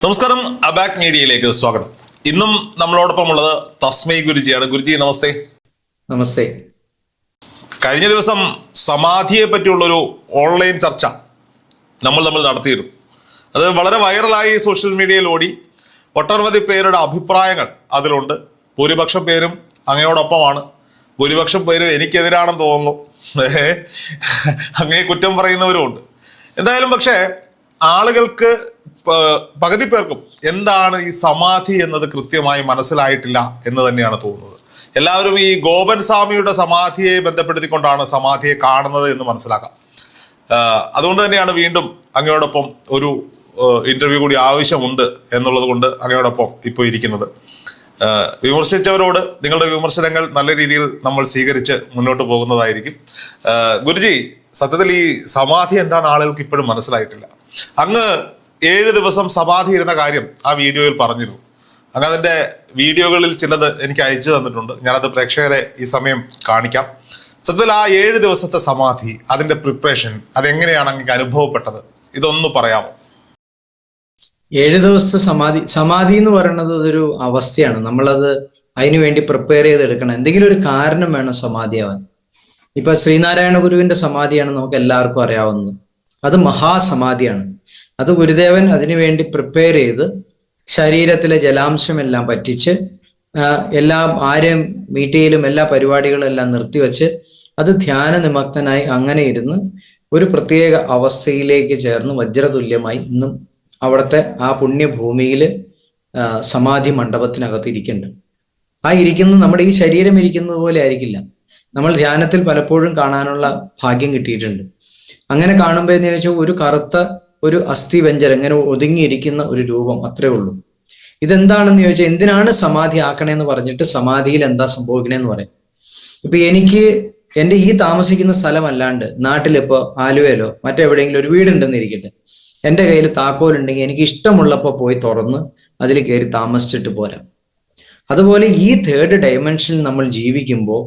നമസ്കാരം, അബാക് മീഡിയയിലേക്ക് സ്വാഗതം. ഇന്നും നമ്മളോടൊപ്പമുള്ളത് തസ്മൈ ഗുരുജിയാണ്. ഗുരുജി നമസ്തേ. നമസ്തേ. കഴിഞ്ഞ ദിവസം സമാധിയെ പറ്റിയുള്ളൊരു ഓൺലൈൻ ചർച്ച നമ്മൾ നടത്തിയിരുന്നു. അത് വളരെ വൈറലായി സോഷ്യൽ മീഡിയയിൽ ഓടി. ഒട്ടനവധി പേരുടെ അഭിപ്രായങ്ങൾ അതിലുണ്ട്. ഭൂരിപക്ഷം പേരും അങ്ങയോടൊപ്പമാണ്, ഭൂരിപക്ഷം പേരും എനിക്കെതിരാണെന്ന് തോന്നുന്നു. അങ്ങേ കുറ്റം പറയുന്നവരും ഉണ്ട്. എന്തായാലും പക്ഷേ ആളുകൾക്ക് പകുതി പേർക്കും എന്താണ് ഈ സമാധി എന്നത് കൃത്യമായി മനസ്സിലായിട്ടില്ല എന്ന് തന്നെയാണ് തോന്നുന്നത്. എല്ലാവരും ഈ ഗോപൻ സ്വാമിയുടെ സമാധിയെ ബന്ധപ്പെടുത്തിക്കൊണ്ടാണ് സമാധിയെ കാണുന്നത് എന്ന് മനസ്സിലാക്കാം. അതുകൊണ്ട് തന്നെയാണ് വീണ്ടും അങ്ങയോടൊപ്പം ഒരു ഇന്റർവ്യൂ കൂടി ആവശ്യമുണ്ട് എന്നുള്ളത് കൊണ്ട് അങ്ങയോടൊപ്പം ഇപ്പോൾ ഇരിക്കുന്നത്. വിമർശിച്ചവരോട് നിങ്ങളുടെ വിമർശനങ്ങൾ നല്ല രീതിയിൽ നമ്മൾ സ്വീകരിച്ച് മുന്നോട്ട് പോകുന്നതായിരിക്കും. ഗുരുജി, സത്യത്തിൽ ഈ സമാധി എന്താണ് ആളുകൾക്ക് ഇപ്പോഴും മനസ്സിലായിട്ടില്ല. അങ്ങ് 7 ദിവസം സമാധി ഇരുന്ന കാര്യം ആ വീഡിയോയിൽ പറഞ്ഞിരുന്നു. അങ്ങ് അതിന്റെ വീഡിയോകളിൽ ചിലത് എനിക്ക് അയച്ചു തന്നിട്ടുണ്ട്. ഞാനത് പ്രേക്ഷകരെ ഈ സമയം കാണിക്കാം. സത്യത്തിൽ ആ 7 ദിവസത്തെ സമാധി, അതിന്റെ പ്രിപ്പറേഷൻ, അതെങ്ങനെയാണ് അങ്ങക്ക് അനുഭവപ്പെട്ടത്? ഇതൊന്ന് പറയാമോ? 7 ദിവസത്തെ സമാധി എന്ന് പറയുന്നത് അതൊരു അവസ്ഥയാണ്. നമ്മളത് അതിനു വേണ്ടി പ്രിപ്പയർ ചെയ്തെടുക്കണം. എന്തെങ്കിലും ഒരു കാരണം വേണം സമാധിയാവാൻ. ഇപ്പൊ ശ്രീനാരായണ ഗുരുവിന്റെ സമാധിയാണ് നമുക്ക് എല്ലാവർക്കും അറിയാവുന്നത്. അത് മഹാസമാധിയാണ്. അത് ഗുരുദേവൻ അതിനുവേണ്ടി പ്രിപ്പയർ ചെയ്ത് ശരീരത്തിലെ ജലാംശമെല്ലാം പറ്റിച്ച് ആരെയും മീറ്റിയിലും എല്ലാ പരിപാടികളും എല്ലാം നിർത്തിവെച്ച് അത് ധ്യാന നിമഗ്നനായി അങ്ങനെ ഇരുന്ന് ഒരു പ്രത്യേക അവസ്ഥയിലേക്ക് ചേർന്ന് വജ്രതുല്യമായി ഇന്നും അവിടുത്തെ ആ പുണ്യഭൂമിയിൽ സമാധി മണ്ഡപത്തിനകത്ത് ഇരിക്കുന്നുണ്ട്. ആ ഇരിക്കുന്നത് നമ്മുടെ ഈ ശരീരം ഇരിക്കുന്നത് പോലെ ആയിരിക്കില്ല. നമ്മൾ ധ്യാനത്തിൽ പലപ്പോഴും കാണാനുള്ള ഭാഗ്യം കിട്ടിയിട്ടുണ്ട്. അങ്ങനെ കാണുമ്പോൾ എന്ന് ചോദിച്ചാൽ ഒരു കറുത്ത ഒരു അസ്ഥിവ്യഞ്ജനം ഇങ്ങനെ ഒതുങ്ങിയിരിക്കുന്ന ഒരു രൂപം, അത്രേ ഉള്ളൂ. ഇതെന്താണെന്ന് ചോദിച്ചാൽ എന്തിനാണ് സമാധി ആക്കണേന്ന് പറഞ്ഞിട്ട് സമാധിയിൽ എന്താ സംഭവിക്കണേന്ന് പറയാം. ഇപ്പൊ എനിക്ക് എൻ്റെ ഈ താമസിക്കുന്ന സ്ഥലമല്ലാണ്ട് നാട്ടിലിപ്പോ ആലുവയിലോ മറ്റെവിടെയെങ്കിലും ഒരു വീടുണ്ടെന്ന് ഇരിക്കട്ടെ, എൻ്റെ കയ്യിൽ താക്കോലുണ്ടെങ്കിൽ എനിക്ക് ഇഷ്ടമുള്ളപ്പോൾ പോയി തുറന്ന് അതിൽ കയറി താമസിച്ചിട്ട് പോരാം. അതുപോലെ ഈ 3rd ഡയമെൻഷനിൽ നമ്മൾ ജീവിക്കുമ്പോൾ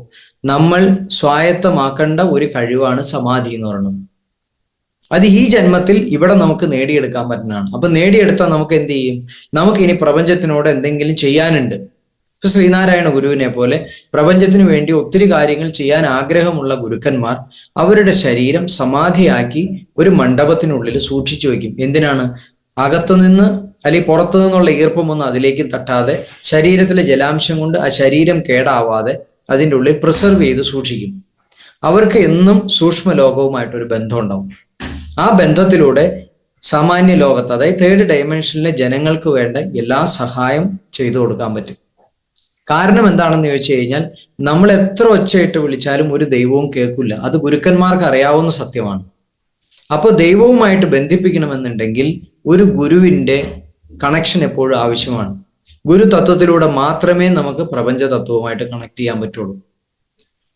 നമ്മൾ സ്വായത്തമാക്കേണ്ട ഒരു കഴിവാണ് സമാധി എന്ന് പറയുന്നത്. അത് ഈ ജന്മത്തിൽ ഇവിടെ നമുക്ക് നേടിയെടുക്കാൻ പറ്റുന്നതാണ്. അപ്പൊ നേടിയെടുത്താൽ നമുക്ക് എന്ത് ചെയ്യും? നമുക്ക് ഇനി പ്രപഞ്ചത്തിനോട് എന്തെങ്കിലും ചെയ്യാനുണ്ട്. ഇപ്പൊ ശ്രീനാരായണ ഗുരുവിനെ പോലെ പ്രപഞ്ചത്തിന് വേണ്ടി ഒത്തിരി കാര്യങ്ങൾ ചെയ്യാൻ ആഗ്രഹമുള്ള ഗുരുക്കന്മാർ അവരുടെ ശരീരം സമാധിയാക്കി ഒരു മണ്ഡപത്തിനുള്ളിൽ സൂക്ഷിച്ചു വെക്കും. എന്തിനാണ്? അകത്തുനിന്ന് അല്ലെങ്കിൽ പുറത്തു നിന്നുള്ള ഈർപ്പമൊന്നും അതിലേക്ക് തട്ടാതെ ശരീരത്തിലെ ജലാംശം കൊണ്ട് ആ ശരീരം കേടാവാതെ അതിൻ്റെ ഉള്ളിൽ പ്രിസർവ് ചെയ്ത് സൂക്ഷിക്കും. അവർക്ക് എന്നും സൂക്ഷ്മ ലോകവുമായിട്ടൊരു ബന്ധം ഉണ്ടാവും. ആ ബന്ധത്തിലൂടെ സാമാന്യ ലോകത്ത്, അതായത് 3rd ഡയമെൻഷനിലെ ജനങ്ങൾക്ക് വേണ്ട എല്ലാ സഹായം ചെയ്തു കൊടുക്കാൻ പറ്റും. കാരണം എന്താണെന്ന് ചോദിച്ചു കഴിഞ്ഞാൽ നമ്മൾ എത്ര ഒച്ചയിട്ട് വിളിച്ചാലും ഒരു ദൈവവും കേൾക്കില്ല. അത് ഗുരുക്കന്മാർക്ക് അറിയാവുന്ന സത്യമാണ്. അപ്പൊ ദൈവവുമായിട്ട് ബന്ധിപ്പിക്കണമെന്നുണ്ടെങ്കിൽ ഒരു ഗുരുവിന്റെ കണക്ഷൻ എപ്പോഴും ആവശ്യമാണ്. ഗുരു തത്വത്തിലൂടെ മാത്രമേ നമുക്ക് പ്രപഞ്ച തത്വവുമായിട്ട് കണക്ട് ചെയ്യാൻ പറ്റുള്ളൂ.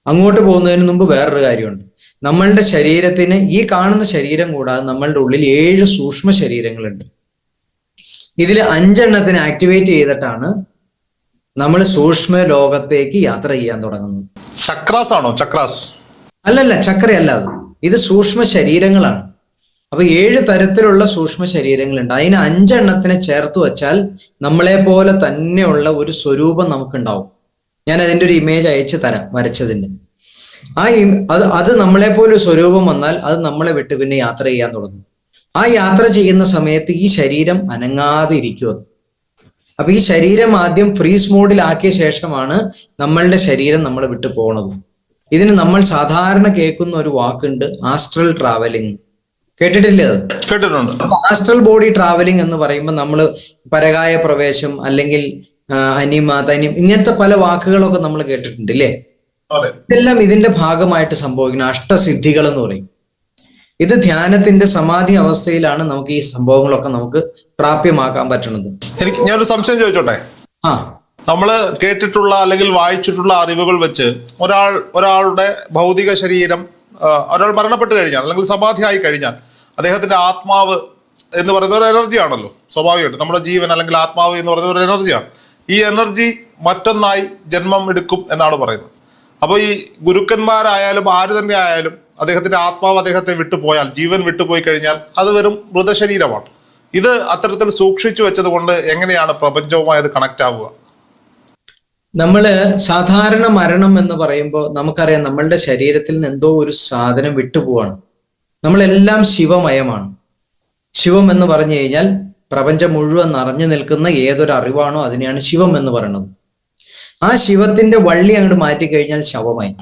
അങ്ങോട്ട് പോകുന്നതിന് മുമ്പ് വേറൊരു കാര്യമുണ്ട്. നമ്മളുടെ ശരീരത്തിന്, ഈ കാണുന്ന ശരീരം കൂടാതെ നമ്മളുടെ ഉള്ളിൽ 7 സൂക്ഷ്മ ശരീരങ്ങളുണ്ട്. ഇതിൽ 5 എണ്ണത്തിന് ആക്ടിവേറ്റ് ചെയ്തിട്ടാണ് നമ്മൾ സൂക്ഷ്മ ലോകത്തേക്ക് യാത്ര ചെയ്യാൻ തുടങ്ങുന്നത്. ചക്രാസ് ആണോ? ചക്രാസ് അല്ലല്ല, ചക്രയല്ല. ഇത് സൂക്ഷ്മ ശരീരങ്ങളാണ്. അപ്പൊ 7 തരത്തിലുള്ള സൂക്ഷ്മ ശരീരങ്ങളുണ്ട്. അതിന് 5 എണ്ണത്തിനെ ചേർത്ത് വെച്ചാൽ നമ്മളെ പോലെ തന്നെയുള്ള ഒരു സ്വരൂപം നമുക്കുണ്ടാവും. ഞാൻ അതിൻ്റെ ഒരു ഇമേജ് അയച്ചു തരാം, വരച്ചതിൻ്റെ. അത് നമ്മളെ പോലെ ഒരു സ്വരൂപം വന്നാൽ അത് നമ്മളെ വിട്ട് പിന്നെ യാത്ര ചെയ്യാൻ തുടങ്ങും. ആ യാത്ര ചെയ്യുന്ന സമയത്ത് ഈ ശരീരം അനങ്ങാതെ ഇരിക്കും. അപ്പൊ ഈ ശരീരം ആദ്യം ഫ്രീസ് മോഡിലാക്കിയ ശേഷമാണ് നമ്മളുടെ ശരീരം നമ്മളെ വിട്ടു പോണത്. ഇതിന് നമ്മൾ സാധാരണ കേൾക്കുന്ന ഒരു വാക്കുണ്ട്, ആസ്ട്രൽ ട്രാവലിംഗ്. കേട്ടിട്ടില്ലേ? അത് കേട്ടിട്ടുണ്ട്. ആസ്ട്രൽ ബോഡി ട്രാവലിംഗ് എന്ന് പറയുമ്പോൾ നമ്മൾ പരകായ പ്രവേശം അല്ലെങ്കിൽ അനിമ തനിം ഇങ്ങനത്തെ പല വാക്കുകളൊക്കെ നമ്മൾ കേട്ടിട്ടുണ്ട് ഇല്ലേ? ഇതെല്ലാം ഇതിന്റെ ഭാഗമായിട്ട് സംഭവിക്കുന്ന അഷ്ടസിദ്ധികൾ എന്ന് പറയും. ഇത് ധ്യാനത്തിന്റെ സമാധി അവസ്ഥയിലാണ് നമുക്ക് ഈ സംഭവങ്ങളൊക്കെ നമുക്ക് പ്രാപ്യമാക്കാൻ പറ്റുന്നത്. ഞാനൊരു സംശയം ചോദിച്ചോട്ടെ? നമ്മള് കേട്ടിട്ടുള്ള അല്ലെങ്കിൽ വായിച്ചിട്ടുള്ള അറിവുകൾ വെച്ച് ഒരാളുടെ ഭൗതിക ശരീരം, ഒരാൾ മരണപ്പെട്ട് കഴിഞ്ഞാൽ അല്ലെങ്കിൽ സമാധിയായി കഴിഞ്ഞാൽ അദ്ദേഹത്തിന്റെ ആത്മാവ് എന്ന് പറയുന്ന ഒരു എനർജി ആണല്ലോ. സ്വാഭാവികമായിട്ട് നമ്മുടെ ജീവൻ അല്ലെങ്കിൽ ആത്മാവ് എന്ന് പറയുന്ന ഒരു എനർജിയാണ്. ഈ എനർജി മറ്റൊന്നായി ജന്മം എടുക്കും എന്നാണ് പറയുന്നത്. അപ്പോൾ ഈ ഗുരുക്കന്മാരായാലും ആര് തന്നെ ആയാലും അദ്ദേഹത്തിന്റെ ആത്മാവ് അദ്ദേഹത്തെ വിട്ടുപോയാൽ, ജീവൻ വിട്ടുപോയി കഴിഞ്ഞാൽ അത് വെറും മൃതശരീരമാണ്. ഇത് അത്തരത്തിൽ സൂക്ഷിച്ചു വെച്ചത് കൊണ്ട് എങ്ങനെയാണ് പ്രപഞ്ചവുമായി അത് കണക്ട് ആവുക? നമ്മള് സാധാരണ മരണം എന്ന് പറയുമ്പോൾ നമുക്കറിയാം നമ്മളുടെ ശരീരത്തിൽ നിന്ന് എന്തോ ഒരു സാധനം വിട്ടുപോവാണ്. നമ്മളെല്ലാം ശിവമയമാണ്. ശിവം എന്ന് പറഞ്ഞു കഴിഞ്ഞാൽ പ്രപഞ്ചം മുഴുവൻ നിറഞ്ഞു നിൽക്കുന്ന ഏതൊരു അറിവാണോ അതിനെയാണ് ശിവം എന്ന് പറയുന്നത്. ആ ശിവത്തിന്റെ വള്ളി അങ്ങോട്ട് മാറ്റിക്കഴിഞ്ഞാൽ ശവമായി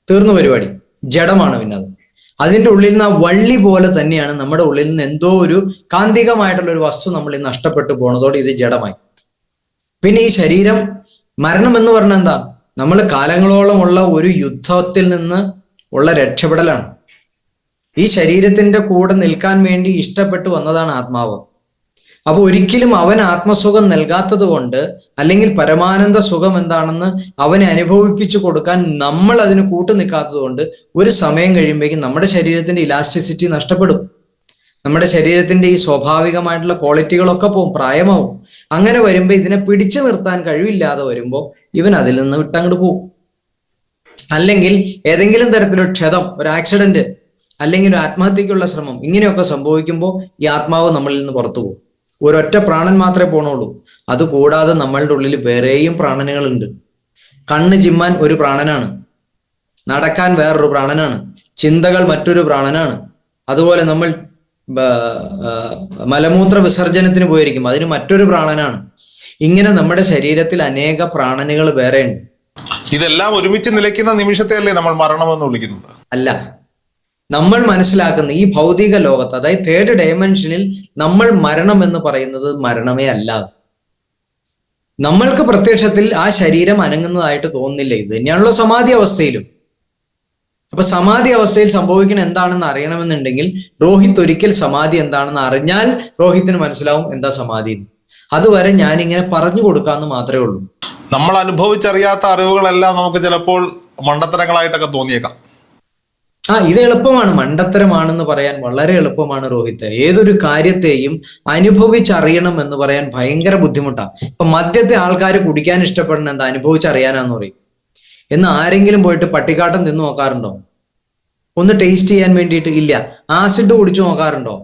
തീർന്നു പരിപാടി. ജഡമാണ് പിന്നെ അത്. അതിന്റെ ഉള്ളിൽ നിന്ന് ആ വള്ളി പോലെ തന്നെയാണ് നമ്മുടെ ഉള്ളിൽ നിന്ന് എന്തോ ഒരു കാന്തികമായിട്ടുള്ള ഒരു വസ്തു നമ്മളിൽ നഷ്ടപ്പെട്ടു പോണതോടെ ഇത് ജഡമായി. പിന്നെ ഈ ശരീരം, മരണം എന്ന് പറഞ്ഞാൽ എന്താ? നമ്മൾ കാലങ്ങളോളം ഉള്ള ഒരു യുദ്ധത്തിൽ നിന്ന് ഉള്ള രക്ഷപ്പെടലാണ്. ഈ ശരീരത്തിന്റെ കൂടെ നിൽക്കാൻ വേണ്ടി ഇഷ്ടപ്പെട്ടു വന്നതാണ് ആത്മാവ്. അപ്പൊ ഒരിക്കലും അവൻ ആത്മസുഖം നൽകാത്തത് കൊണ്ട്, അല്ലെങ്കിൽ പരമാനന്ദ സുഖം എന്താണെന്ന് അവനെ അനുഭവിപ്പിച്ചു കൊടുക്കാൻ നമ്മൾ അതിന് കൂട്ടു നിൽക്കാത്തത് കൊണ്ട് ഒരു സമയം കഴിയുമ്പോഴേക്കും നമ്മുടെ ശരീരത്തിന്റെ ഇലാസ്റ്റിസിറ്റി നഷ്ടപ്പെടും. നമ്മുടെ ശരീരത്തിന്റെ ഈ സ്വാഭാവികമായിട്ടുള്ള ക്വാളിറ്റികളൊക്കെ പോവും, പ്രായമാവും. അങ്ങനെ വരുമ്പോൾ ഇതിനെ പിടിച്ചു നിർത്താൻ കഴിവില്ലാതെ വരുമ്പോൾ ഇവൻ അതിൽ നിന്ന് വിട്ടങ്ങോട്ട് പോകും. അല്ലെങ്കിൽ ഏതെങ്കിലും തരത്തിലൊരു ക്ഷതം, ഒരു ആക്സിഡന്റ്, അല്ലെങ്കിൽ ഒരു ആത്മഹത്യക്കുള്ള ശ്രമം, ഇങ്ങനെയൊക്കെ സംഭവിക്കുമ്പോൾ ഈ ആത്മാവ് നമ്മളിൽ നിന്ന് പുറത്തു പോകും. ഒരൊറ്റ പ്രാണൻ മാത്രമേ പോണുള്ളൂ. അതുകൂടാതെ നമ്മളുടെ ഉള്ളിൽ വേറെയും പ്രാണനുകളുണ്ട്. കണ്ണ് ചിമ്മാൻ ഒരു പ്രാണനാണ്, നടക്കാൻ വേറൊരു പ്രാണനാണ്, ചിന്തകൾ മറ്റൊരു പ്രാണനാണ്. അതുപോലെ നമ്മൾ മലമൂത്ര വിസർജനത്തിന് പോയിരിക്കും, അതിന് മറ്റൊരു പ്രാണനാണ്. ഇങ്ങനെ നമ്മുടെ ശരീരത്തിൽ അനേക പ്രാണനുകൾ വേറെയുണ്ട്. ഇതെല്ലാം ഒരുമിച്ച് നിലയ്ക്കുന്ന നിമിഷത്തെയല്ലേ നമ്മൾ മരണമെന്ന് വിളിക്കുന്നത്? അല്ല, നമ്മൾ മനസ്സിലാക്കുന്ന ഈ ഭൗതിക ലോകത്ത്, അതായത് തേർഡ് ഡയമെൻഷനിൽ നമ്മൾ മരണം എന്ന് പറയുന്നത് മരണമേ അല്ല. നമ്മൾക്ക് പ്രത്യക്ഷത്തിൽ ആ ശരീരം അനങ്ങുന്നതായിട്ട് തോന്നുന്നില്ല. ഇത് തന്നെയാണല്ലോ സമാധി അവസ്ഥയിലും. അപ്പൊ സമാധി അവസ്ഥയിൽ സംഭവിക്കുന്നത് എന്താണെന്ന് അറിയണമെന്നുണ്ടെങ്കിൽ രോഹിത് ഒരിക്കൽ സമാധി എന്താണെന്ന് അറിഞ്ഞാൽ രോഹിത്തിന് മനസ്സിലാവും എന്താ സമാധി. അതുവരെ ഞാനിങ്ങനെ പറഞ്ഞു കൊടുക്കാമെന്ന് മാത്രമേ ഉള്ളൂ. നമ്മൾ അനുഭവിച്ചറിയാത്ത അറിവുകളെല്ലാം നമുക്ക് ചിലപ്പോൾ മണ്ടത്തരങ്ങളായിട്ടൊക്കെ തോന്നിയേക്കാം. ഇത് എളുപ്പമാണ്, മണ്ടത്തരമാണെന്ന് പറയാൻ വളരെ എളുപ്പമാണ് രോഹിത്ത്. ഏതൊരു കാര്യത്തെയും അനുഭവിച്ചറിയണം എന്ന് പറയാൻ ഭയങ്കര ബുദ്ധിമുട്ടാണ്. ഇപ്പൊ മദ്യത്തെ ആൾക്കാർ കുടിക്കാൻ ഇഷ്ടപ്പെടുന്ന എന്താ? അനുഭവിച്ചറിയാനാന്ന് പറയും. എന്ന് ആരെങ്കിലും പോയിട്ട് പട്ടിക്കാട്ടം തിന്നു നോക്കാറുണ്ടോ? ഒന്ന് ടേസ്റ്റ് ചെയ്യാൻ വേണ്ടിയിട്ട്? ഇല്ല. ആസിഡ് കുടിച്ചു നോക്കാറുണ്ടോ?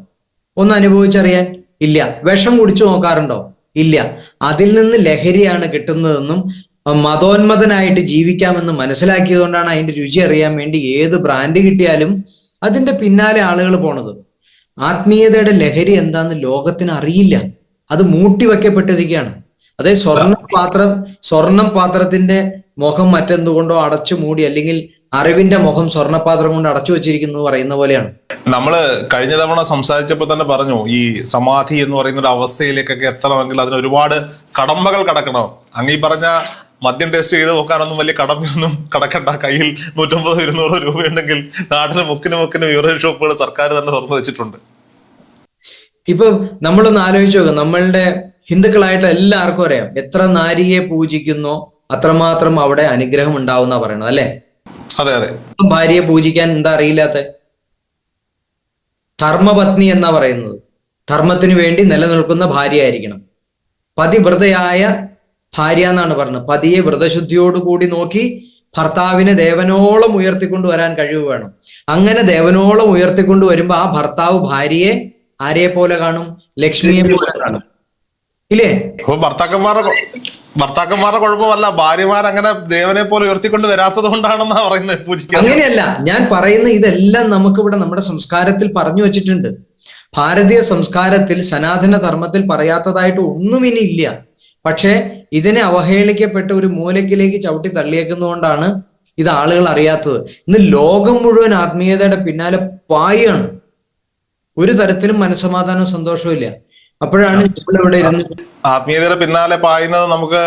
ഒന്ന് അനുഭവിച്ചറിയാൻ? ഇല്ല. വിഷം കുടിച്ചു നോക്കാറുണ്ടോ? ഇല്ല. അതിൽ നിന്ന് ലഹരിയാണ് കിട്ടുന്നതെന്നും മതോന്മതനായിട്ട് ജീവിക്കാമെന്ന് മനസ്സിലാക്കിയതുകൊണ്ടാണ് അതിന്റെ രുചി അറിയാൻ വേണ്ടി ഏത് ബ്രാൻഡ് കിട്ടിയാലും അതിന്റെ പിന്നാലെ ആളുകൾ പോണത്. ആത്മീയതയുടെ ലഹരി എന്താന്ന് ലോകത്തിന് അറിയില്ല. അത് മൂട്ടി വെക്കപ്പെട്ടിരിക്കുകയാണ്. അതായത് സ്വർണം പാത്രത്തിന്റെ മുഖം മറ്റെന്തുകൊണ്ടോ അടച്ചു മൂടി, അല്ലെങ്കിൽ അറിവിന്റെ മുഖം സ്വർണ്ണപാത്രം കൊണ്ട് അടച്ചു വെച്ചിരിക്കുന്നു പറയുന്ന പോലെയാണ്. നമ്മള് കഴിഞ്ഞ തവണ സംസാരിച്ചപ്പോൾ തന്നെ പറഞ്ഞു, ഈ സമാധി എന്ന് പറയുന്ന ഒരു അവസ്ഥയിലേക്കൊക്കെ എത്തണമെങ്കിൽ അതിന് ഒരുപാട് കടമ്പകൾ കടക്കണം. അങ്ങീ പറഞ്ഞ മദ്യം ടേസ്റ്റ് ചെയ്ത് നോക്കാനൊന്നും വലിയ കടമ്പയൊന്നും കടക്കണ്ട. കയ്യിൽ 150-200 രൂപയുണ്ടെങ്കിൽ നാട്ടിലെ മുക്കിന് യൂറോപ്യൻ ഷോപ്പുകൾ സർക്കാർ തന്നെ തുറന്നു വെച്ചിട്ടുണ്ട്. ഇപ്പൊ നമ്മളൊന്ന് ആലോചിച്ച് നോക്കുക. നമ്മളുടെ ഹിന്ദുക്കളായിട്ട് എല്ലാവർക്കും അറിയാം, എത്ര നാരിയെ പൂജിക്കുന്നോ അത്രമാത്രം അവിടെ അനുഗ്രഹം ഉണ്ടാവുന്ന പറയണത് അല്ലെ? അതെ അതെ. ഭാര്യയെ പൂജിക്കാൻ എന്താ അറിയില്ലാത്ത? ധർമ്മപത്നി എന്നാ പറയുന്നത്. ധർമ്മത്തിന് വേണ്ടി നിലനിൽക്കുന്ന ഭാര്യയായിരിക്കണം. പതിവ്രതയായ ഭാര്യ എന്നാണ് പറഞ്ഞത്. പതിയെ വ്രതശുദ്ധിയോടുകൂടി നോക്കി ഭർത്താവിനെ ദേവനോളം ഉയർത്തിക്കൊണ്ടു വരാൻ കഴിവ് വേണം. അങ്ങനെ ദേവനോളം ഉയർത്തിക്കൊണ്ടു വരുമ്പോ ആ ഭർത്താവ് ഭാര്യയെ ആരെ പോലെ കാണും? ലക്ഷ്മിയെ പോലെ കാണും, ഇല്ലേ? അപ്പൊ ഭർത്താക്കന്മാരുടെ കുഴപ്പമല്ല, ഭാര്യമാരങ്ങനെ ദേവനെ പോലെ ഉയർത്തിക്കൊണ്ട് വരാത്തത് കൊണ്ടാണെന്നാ പറയുന്നത് പൂജിക്കാൻ. അങ്ങനെയല്ല ഞാൻ പറയുന്ന, ഇതെല്ലാം നമുക്കിവിടെ നമ്മുടെ സംസ്കാരത്തിൽ പറഞ്ഞു വെച്ചിട്ടുണ്ട്. ഭാരതീയ സംസ്കാരത്തിൽ സനാതന ധർമ്മത്തിൽ പറയാത്തതായിട്ട് ഒന്നും ഇനി ഇല്ല. പക്ഷെ ഇതിനെ അവഹേളിക്കപ്പെട്ട ഒരു മൂലക്കിലേക്ക് ചവിട്ടി തള്ളിയേക്കുന്നതുകൊണ്ടാണ് ഇത് ആളുകൾ അറിയാത്തത്. ഇന്ന് ലോകം മുഴുവൻ ആത്മീയതയുടെ പിന്നാലെ പായാണ്. ഒരു തരത്തിലും മനസ്സമാധാനവും സന്തോഷവും ഇല്ല. അപ്പോഴാണ് ഇവിടെ ഇരുന്ന് ആത്മീയതയുടെ പിന്നാലെ പായുന്നത് നമുക്ക്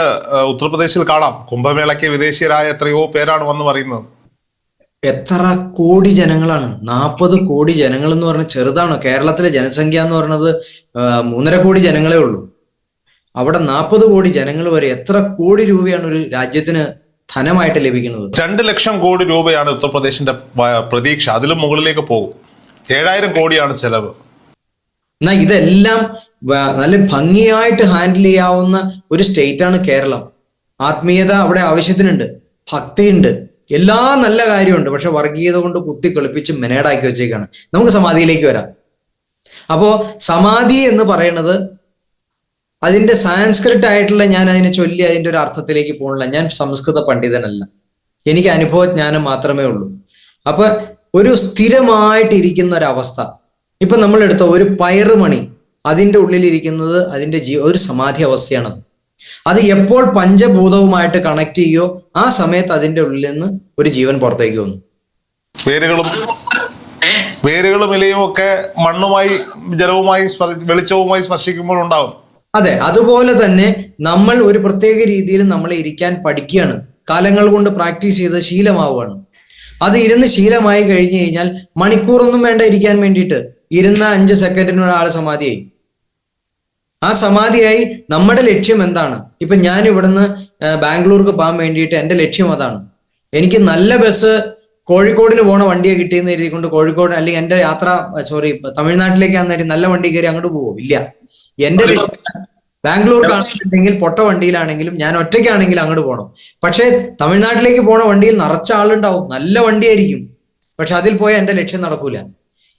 ഉത്തർപ്രദേശിൽ കാണാം. കുംഭമേളയ്ക്ക് വിദേശീയരായ എത്രയോ പേരാണ് വന്ന് പറയുന്നത്. എത്ര കോടി ജനങ്ങളാണ്? 40 കോടി ജനങ്ങൾ എന്ന് പറഞ്ഞാൽ ചെറുതാണോ? കേരളത്തിലെ ജനസംഖ്യ എന്ന് പറയുന്നത് 3.5 കോടി ജനങ്ങളേ ഉള്ളൂ. അവിടെ 40 കോടി ജനങ്ങൾ വരെ എത്ര കോടി രൂപയാണ് ഒരു രാജ്യത്തിന് ധനമായിട്ട് ലഭിക്കുന്നത്? 2 ലക്ഷം കോടി രൂപയാണ് ഉത്തർപ്രദേശിന്റെ പ്രതീക്ഷ. അതിലും മുകളിലേക്ക് പോകും. 7000 കോടിയാണ് ചെലവ്. എന്നാ ഇതെല്ലാം നല്ല ഭംഗിയായിട്ട് ഹാൻഡിൽ ചെയ്യാവുന്ന ഒരു സ്റ്റേറ്റ് ആണ് കേരളം. ആത്മീയത അവിടെ ആവശ്യത്തിനുണ്ട്, ഭക്തിയുണ്ട്, എല്ലാ നല്ല കാര്യമുണ്ട്. പക്ഷെ വർഗീയത കൊണ്ട് കുത്തി കളിപ്പിച്ച് മെനേടാക്കി വെച്ചേക്കാണ്. നമുക്ക് സമാധിയിലേക്ക് വരാം. അപ്പോ സമാധി എന്ന് പറയുന്നത് അതിന്റെ സാൻസ്ക്രിറ്റ് ആയിട്ടുള്ള, ഞാൻ അതിനെ ചൊല്ലി അതിന്റെ ഒരു അർത്ഥത്തിലേക്ക് പോകണില്ല. ഞാൻ സംസ്കൃത പണ്ഡിതനല്ല, എനിക്ക് അനുഭവജ്ഞാനം മാത്രമേ ഉള്ളൂ. അപ്പൊ ഒരു സ്ഥിരമായിട്ടിരിക്കുന്ന ഒരവസ്ഥ, ഇപ്പൊ നമ്മൾ എടുത്ത ഒരു പയറുമണി, അതിന്റെ ഉള്ളിലിരിക്കുന്നത് അതിന്റെ ഒരു സമാധി അവസ്ഥയാണ്. അത് എപ്പോൾ പഞ്ചഭൂതവുമായിട്ട് കണക്ട് ചെയ്യോ ആ സമയത്ത് അതിന്റെ ഉള്ളിൽ നിന്ന് ഒരു ജീവൻ പുറത്തേക്ക് വന്നു. വേരുകളും ഇലയും ഒക്കെ മണ്ണുമായി ജലവുമായി വെളിച്ചവുമായി സ്പർശിക്കുമ്പോൾ ഉണ്ടാവും. അതെ, അതുപോലെ തന്നെ നമ്മൾ ഒരു പ്രത്യേക രീതിയിൽ നമ്മൾ ഇരിക്കാൻ പഠിക്കുകയാണ്, കാലങ്ങൾ കൊണ്ട് പ്രാക്ടീസ് ചെയ്ത് ശീലമാവുകയാണ്. അത് ഇരുന്ന് ശീലമായി കഴിഞ്ഞു കഴിഞ്ഞാൽ മണിക്കൂറൊന്നും വേണ്ട ഇരിക്കാൻ വേണ്ടിയിട്ട്. ഇരുന്ന 5 സെക്കൻഡിന് ഒരാൾ സമാധിയായി. ആ സമാധിയായി നമ്മുടെ ലക്ഷ്യം എന്താണ്? ഇപ്പൊ ഞാൻ ഇവിടുന്ന് ബാംഗ്ലൂർക്ക് പോകാൻ വേണ്ടിയിട്ട് എൻ്റെ ലക്ഷ്യം അതാണ്. എനിക്ക് നല്ല ബസ് കോഴിക്കോടിന് പോണ വണ്ടിയെ കിട്ടിയെന്ന് എഴുതിക്കൊണ്ട് കോഴിക്കോട് അല്ലെങ്കിൽ എൻ്റെ യാത്ര തമിഴ്നാട്ടിലേക്കാണെന്നായിരിക്കും നല്ല വണ്ടി കയറി അങ്ങോട്ട് പോകുമോ? ഇല്ല. എൻ്റെ ബാംഗ്ലൂർക്കാണെന്നുണ്ടെങ്കിൽ പൊട്ട വണ്ടിയിലാണെങ്കിലും ഞാൻ ഒറ്റയ്ക്കാണെങ്കിലും അങ്ങോട്ട് പോകണം. പക്ഷെ തമിഴ്നാട്ടിലേക്ക് പോണ വണ്ടിയിൽ നിറച്ച ആളുണ്ടാവും, നല്ല വണ്ടിയായിരിക്കും, പക്ഷെ അതിൽ പോയാൽ എൻ്റെ ലക്ഷ്യം നടക്കൂല.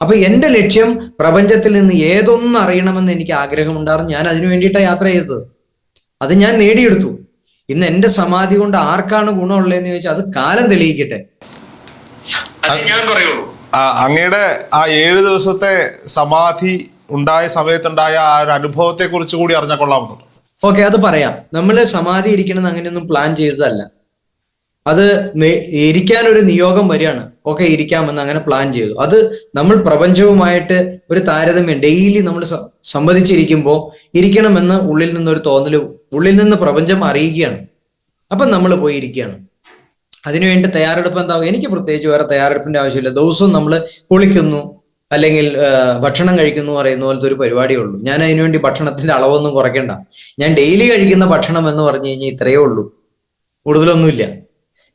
അപ്പൊ എൻ്റെ ലക്ഷ്യം പ്രപഞ്ചത്തിൽ നിന്ന് ഏതൊന്നും അറിയണമെന്ന് എനിക്ക് ആഗ്രഹമുണ്ടായിരുന്നു. ഞാൻ അതിനു വേണ്ടിയിട്ടാണ് യാത്ര ചെയ്തത്. അത് ഞാൻ നേടിയെടുത്തു. ഇന്ന് എൻ്റെ സമാധി കൊണ്ട് ആർക്കാണ് ഗുണമുള്ളതെന്ന് ചോദിച്ചാൽ അത് കാലം തെളിയിക്കട്ടെ. അങ്ങയുടെ ആ 7 ദിവസത്തെ സമാധി ഉണ്ടായ സമയത്തുണ്ടായ ആ ഒരു അനുഭവത്തെ കുറിച്ച് കൂടി അറിഞ്ഞാൽ കൊള്ളാമെന്നുണ്ട്. ഓക്കെ, അത് പറയാം. നമ്മൾ സമാധി ഇരിക്കണമെന്ന് അങ്ങനെയൊന്നും പ്ലാൻ ചെയ്തതല്ല. അത് ഇരിക്കാൻ ഒരു നിയോഗം വരികയാണ്. ഓക്കെ, ഇരിക്കാമെന്ന് അങ്ങനെ പ്ലാൻ ചെയ്തു. അത് നമ്മൾ പ്രപഞ്ചവുമായിട്ട് ഒരു താരതമ്യം ഡെയിലി നമ്മൾ സംവദിച്ചിരിക്കുമ്പോൾ ഇരിക്കണമെന്ന് ഉള്ളിൽ നിന്നൊരു തോന്നല്, ഉള്ളിൽ നിന്ന് പ്രപഞ്ചം അറിയുകയാണ്. അപ്പം നമ്മൾ പോയി ഇരിക്കുകയാണ്. അതിനുവേണ്ടി തയ്യാറെടുപ്പ് എന്താകും? എനിക്ക് പ്രത്യേകിച്ച് വേറെ തയ്യാറെടുപ്പിന്റെ ആവശ്യമില്ല. ദിവസവും നമ്മൾ കുളിക്കുന്നു അല്ലെങ്കിൽ ഭക്ഷണം കഴിക്കുന്നു പറയുന്ന പോലത്തെ ഒരു പരിപാടിയേ ഉള്ളൂ. ഞാൻ അതിനുവേണ്ടി ഭക്ഷണത്തിന്റെ അളവൊന്നും കുറയ്ക്കണ്ട. ഞാൻ ഡെയിലി കഴിക്കുന്ന ഭക്ഷണം എന്ന് പറഞ്ഞു കഴിഞ്ഞാൽ ഇത്രയേ ഉള്ളൂ, കൂടുതലൊന്നുമില്ല.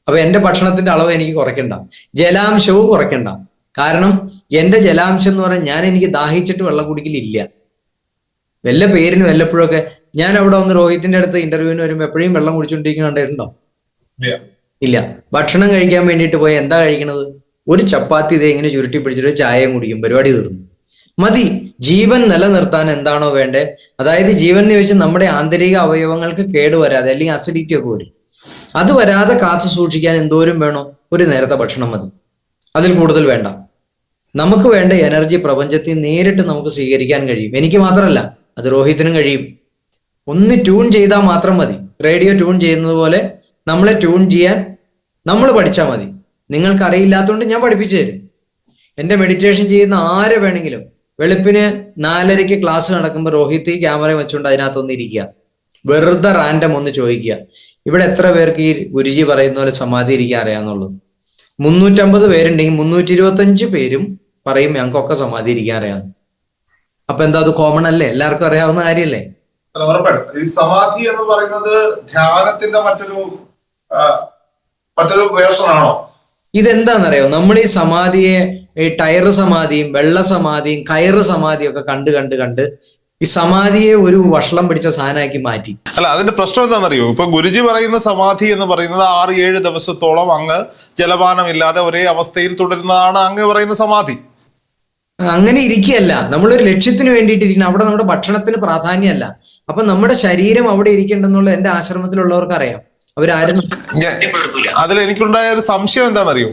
അപ്പൊ എൻ്റെ ഭക്ഷണത്തിന്റെ അളവ് എനിക്ക് കുറയ്ക്കണ്ട, ജലാംശവും കുറയ്ക്കണ്ട. കാരണം എൻ്റെ ജലാംശം എന്ന് പറഞ്ഞാൽ എനിക്ക് ദാഹിച്ചിട്ട് വെള്ളം കുടിക്കലില്ല. വല്ല പേരിന് വല്ലപ്പോഴൊക്കെ ഞാൻ അവിടെ വന്ന് രോഹിത്തിന്റെ അടുത്ത് ഇന്റർവ്യൂവിന് വരുമ്പോൾ എപ്പോഴും വെള്ളം കുടിച്ചുകൊണ്ടിരിക്കുന്ന കണ്ടിട്ടുണ്ടോ? ഇല്ല. ഭക്ഷണം കഴിക്കാൻ വേണ്ടിയിട്ട് പോയി എന്താ കഴിക്കണത്? ഒരു ചപ്പാത്തി ഇതേ ഇങ്ങനെ ചുരുട്ടി പിടിച്ചിട്ട് ചായയും കുടിക്കും, പരിപാടി തീർന്നു. മതി. ജീവൻ നിലനിർത്താൻ എന്താണോ വേണ്ടേ, അതായത് ജീവൻ എന്ന് ചോദിച്ചാൽ നമ്മുടെ ആന്തരിക അവയവങ്ങൾക്ക് കേടുവരാതെ അല്ലെങ്കിൽ അസിഡിറ്റി ഒക്കെ വരും, അത് വരാതെ കാത്തു സൂക്ഷിക്കാൻ എന്തോരം വേണോ? ഒരു നേരത്തെ ഭക്ഷണം മതി, അതിൽ കൂടുതൽ വേണ്ട. നമുക്ക് വേണ്ട എനർജി പ്രപഞ്ചത്തിൽ നേരിട്ട് നമുക്ക് സ്വീകരിക്കാൻ കഴിയും. എനിക്ക് മാത്രമല്ല, അത് രോഹിത്തിനും കഴിയും. ഒന്ന് ട്യൂൺ ചെയ്താൽ മാത്രം മതി. റേഡിയോ ട്യൂൺ ചെയ്യുന്നത് പോലെ നമ്മളെ ട്യൂൺ ചെയ്യാൻ നമ്മൾ പഠിച്ചാൽ മതി. നിങ്ങൾക്ക് അറിയില്ലാത്തതുകൊണ്ട് ഞാൻ പഠിപ്പിച്ചു തരും. എൻ്റെ മെഡിറ്റേഷൻ ചെയ്യുന്ന ആരെ വേണമെങ്കിലും വെളുപ്പിന് 4:30 ക്ലാസ് നടക്കുമ്പോൾ രോഹിത്ത് ഈ ക്യാമറ വെച്ചുകൊണ്ട് അതിനകത്തൊന്ന് ഇരിക്കുക, വെറുതെ റാൻഡം ഒന്ന് ചോദിക്കുക, ഇവിടെ എത്ര പേർക്ക് ഈ ഗുരുജി പറയുന്ന പോലെ സമാധി ഇരിക്കാൻ അറിയാന്നുള്ളൂ? 350 പേരുണ്ടെങ്കിൽ 325 പേരും പറയും ഞങ്ങൾക്കൊക്കെ സമാധി ഇരിക്കാൻ അറിയാമെന്ന്. അപ്പൊ എന്താ, അത് കോമൺ അല്ലേ? എല്ലാവർക്കും അറിയാവുന്ന കാര്യമല്ലേ? ഈ സമാധി എന്ന് പറയുന്നത് ധ്യാനത്തിന്റെ മറ്റൊരു വേർഷൻ ആണോ? ഇതെന്താണെന്നറിയോ? നമ്മൾ ഈ സമാധിയെ ഈ ടയർ സമാധിയും വെള്ള സമാധിയും കയറ് സമാധിയും ഒക്കെ കണ്ട് ഈ സമാധിയെ ഒരു വഷളം പിടിച്ച സാധനമാക്കി മാറ്റി. അല്ല, അതിന്റെ പ്രശ്നം എന്താണെന്നറിയോ? ഇപ്പൊ ഗുരുജി പറയുന്ന സമാധി എന്ന് പറയുന്നത് 6-7 ദിവസത്തോളം അങ്ങ് ജലപാനമില്ലാതെ ഒരേ അവസ്ഥയിൽ തുടരുന്നതാണ് അങ്ങ് പറയുന്ന സമാധി. അങ്ങനെ ഇരിക്കുകയല്ല, നമ്മളൊരു ലക്ഷ്യത്തിന് വേണ്ടിയിട്ടിരിക്കണം. അവിടെ നമ്മുടെ ഭക്ഷണത്തിന് പ്രാധാന്യമല്ല. അപ്പൊ നമ്മുടെ ശരീരം അവിടെ ഇരിക്കണ്ടെന്നുള്ളത് എൻ്റെ ആശ്രമത്തിലുള്ളവർക്ക് അറിയാം. അവരാരും അതിൽ എനിക്കുണ്ടായ ഒരു സംശയം എന്താണെന്നറിയോ?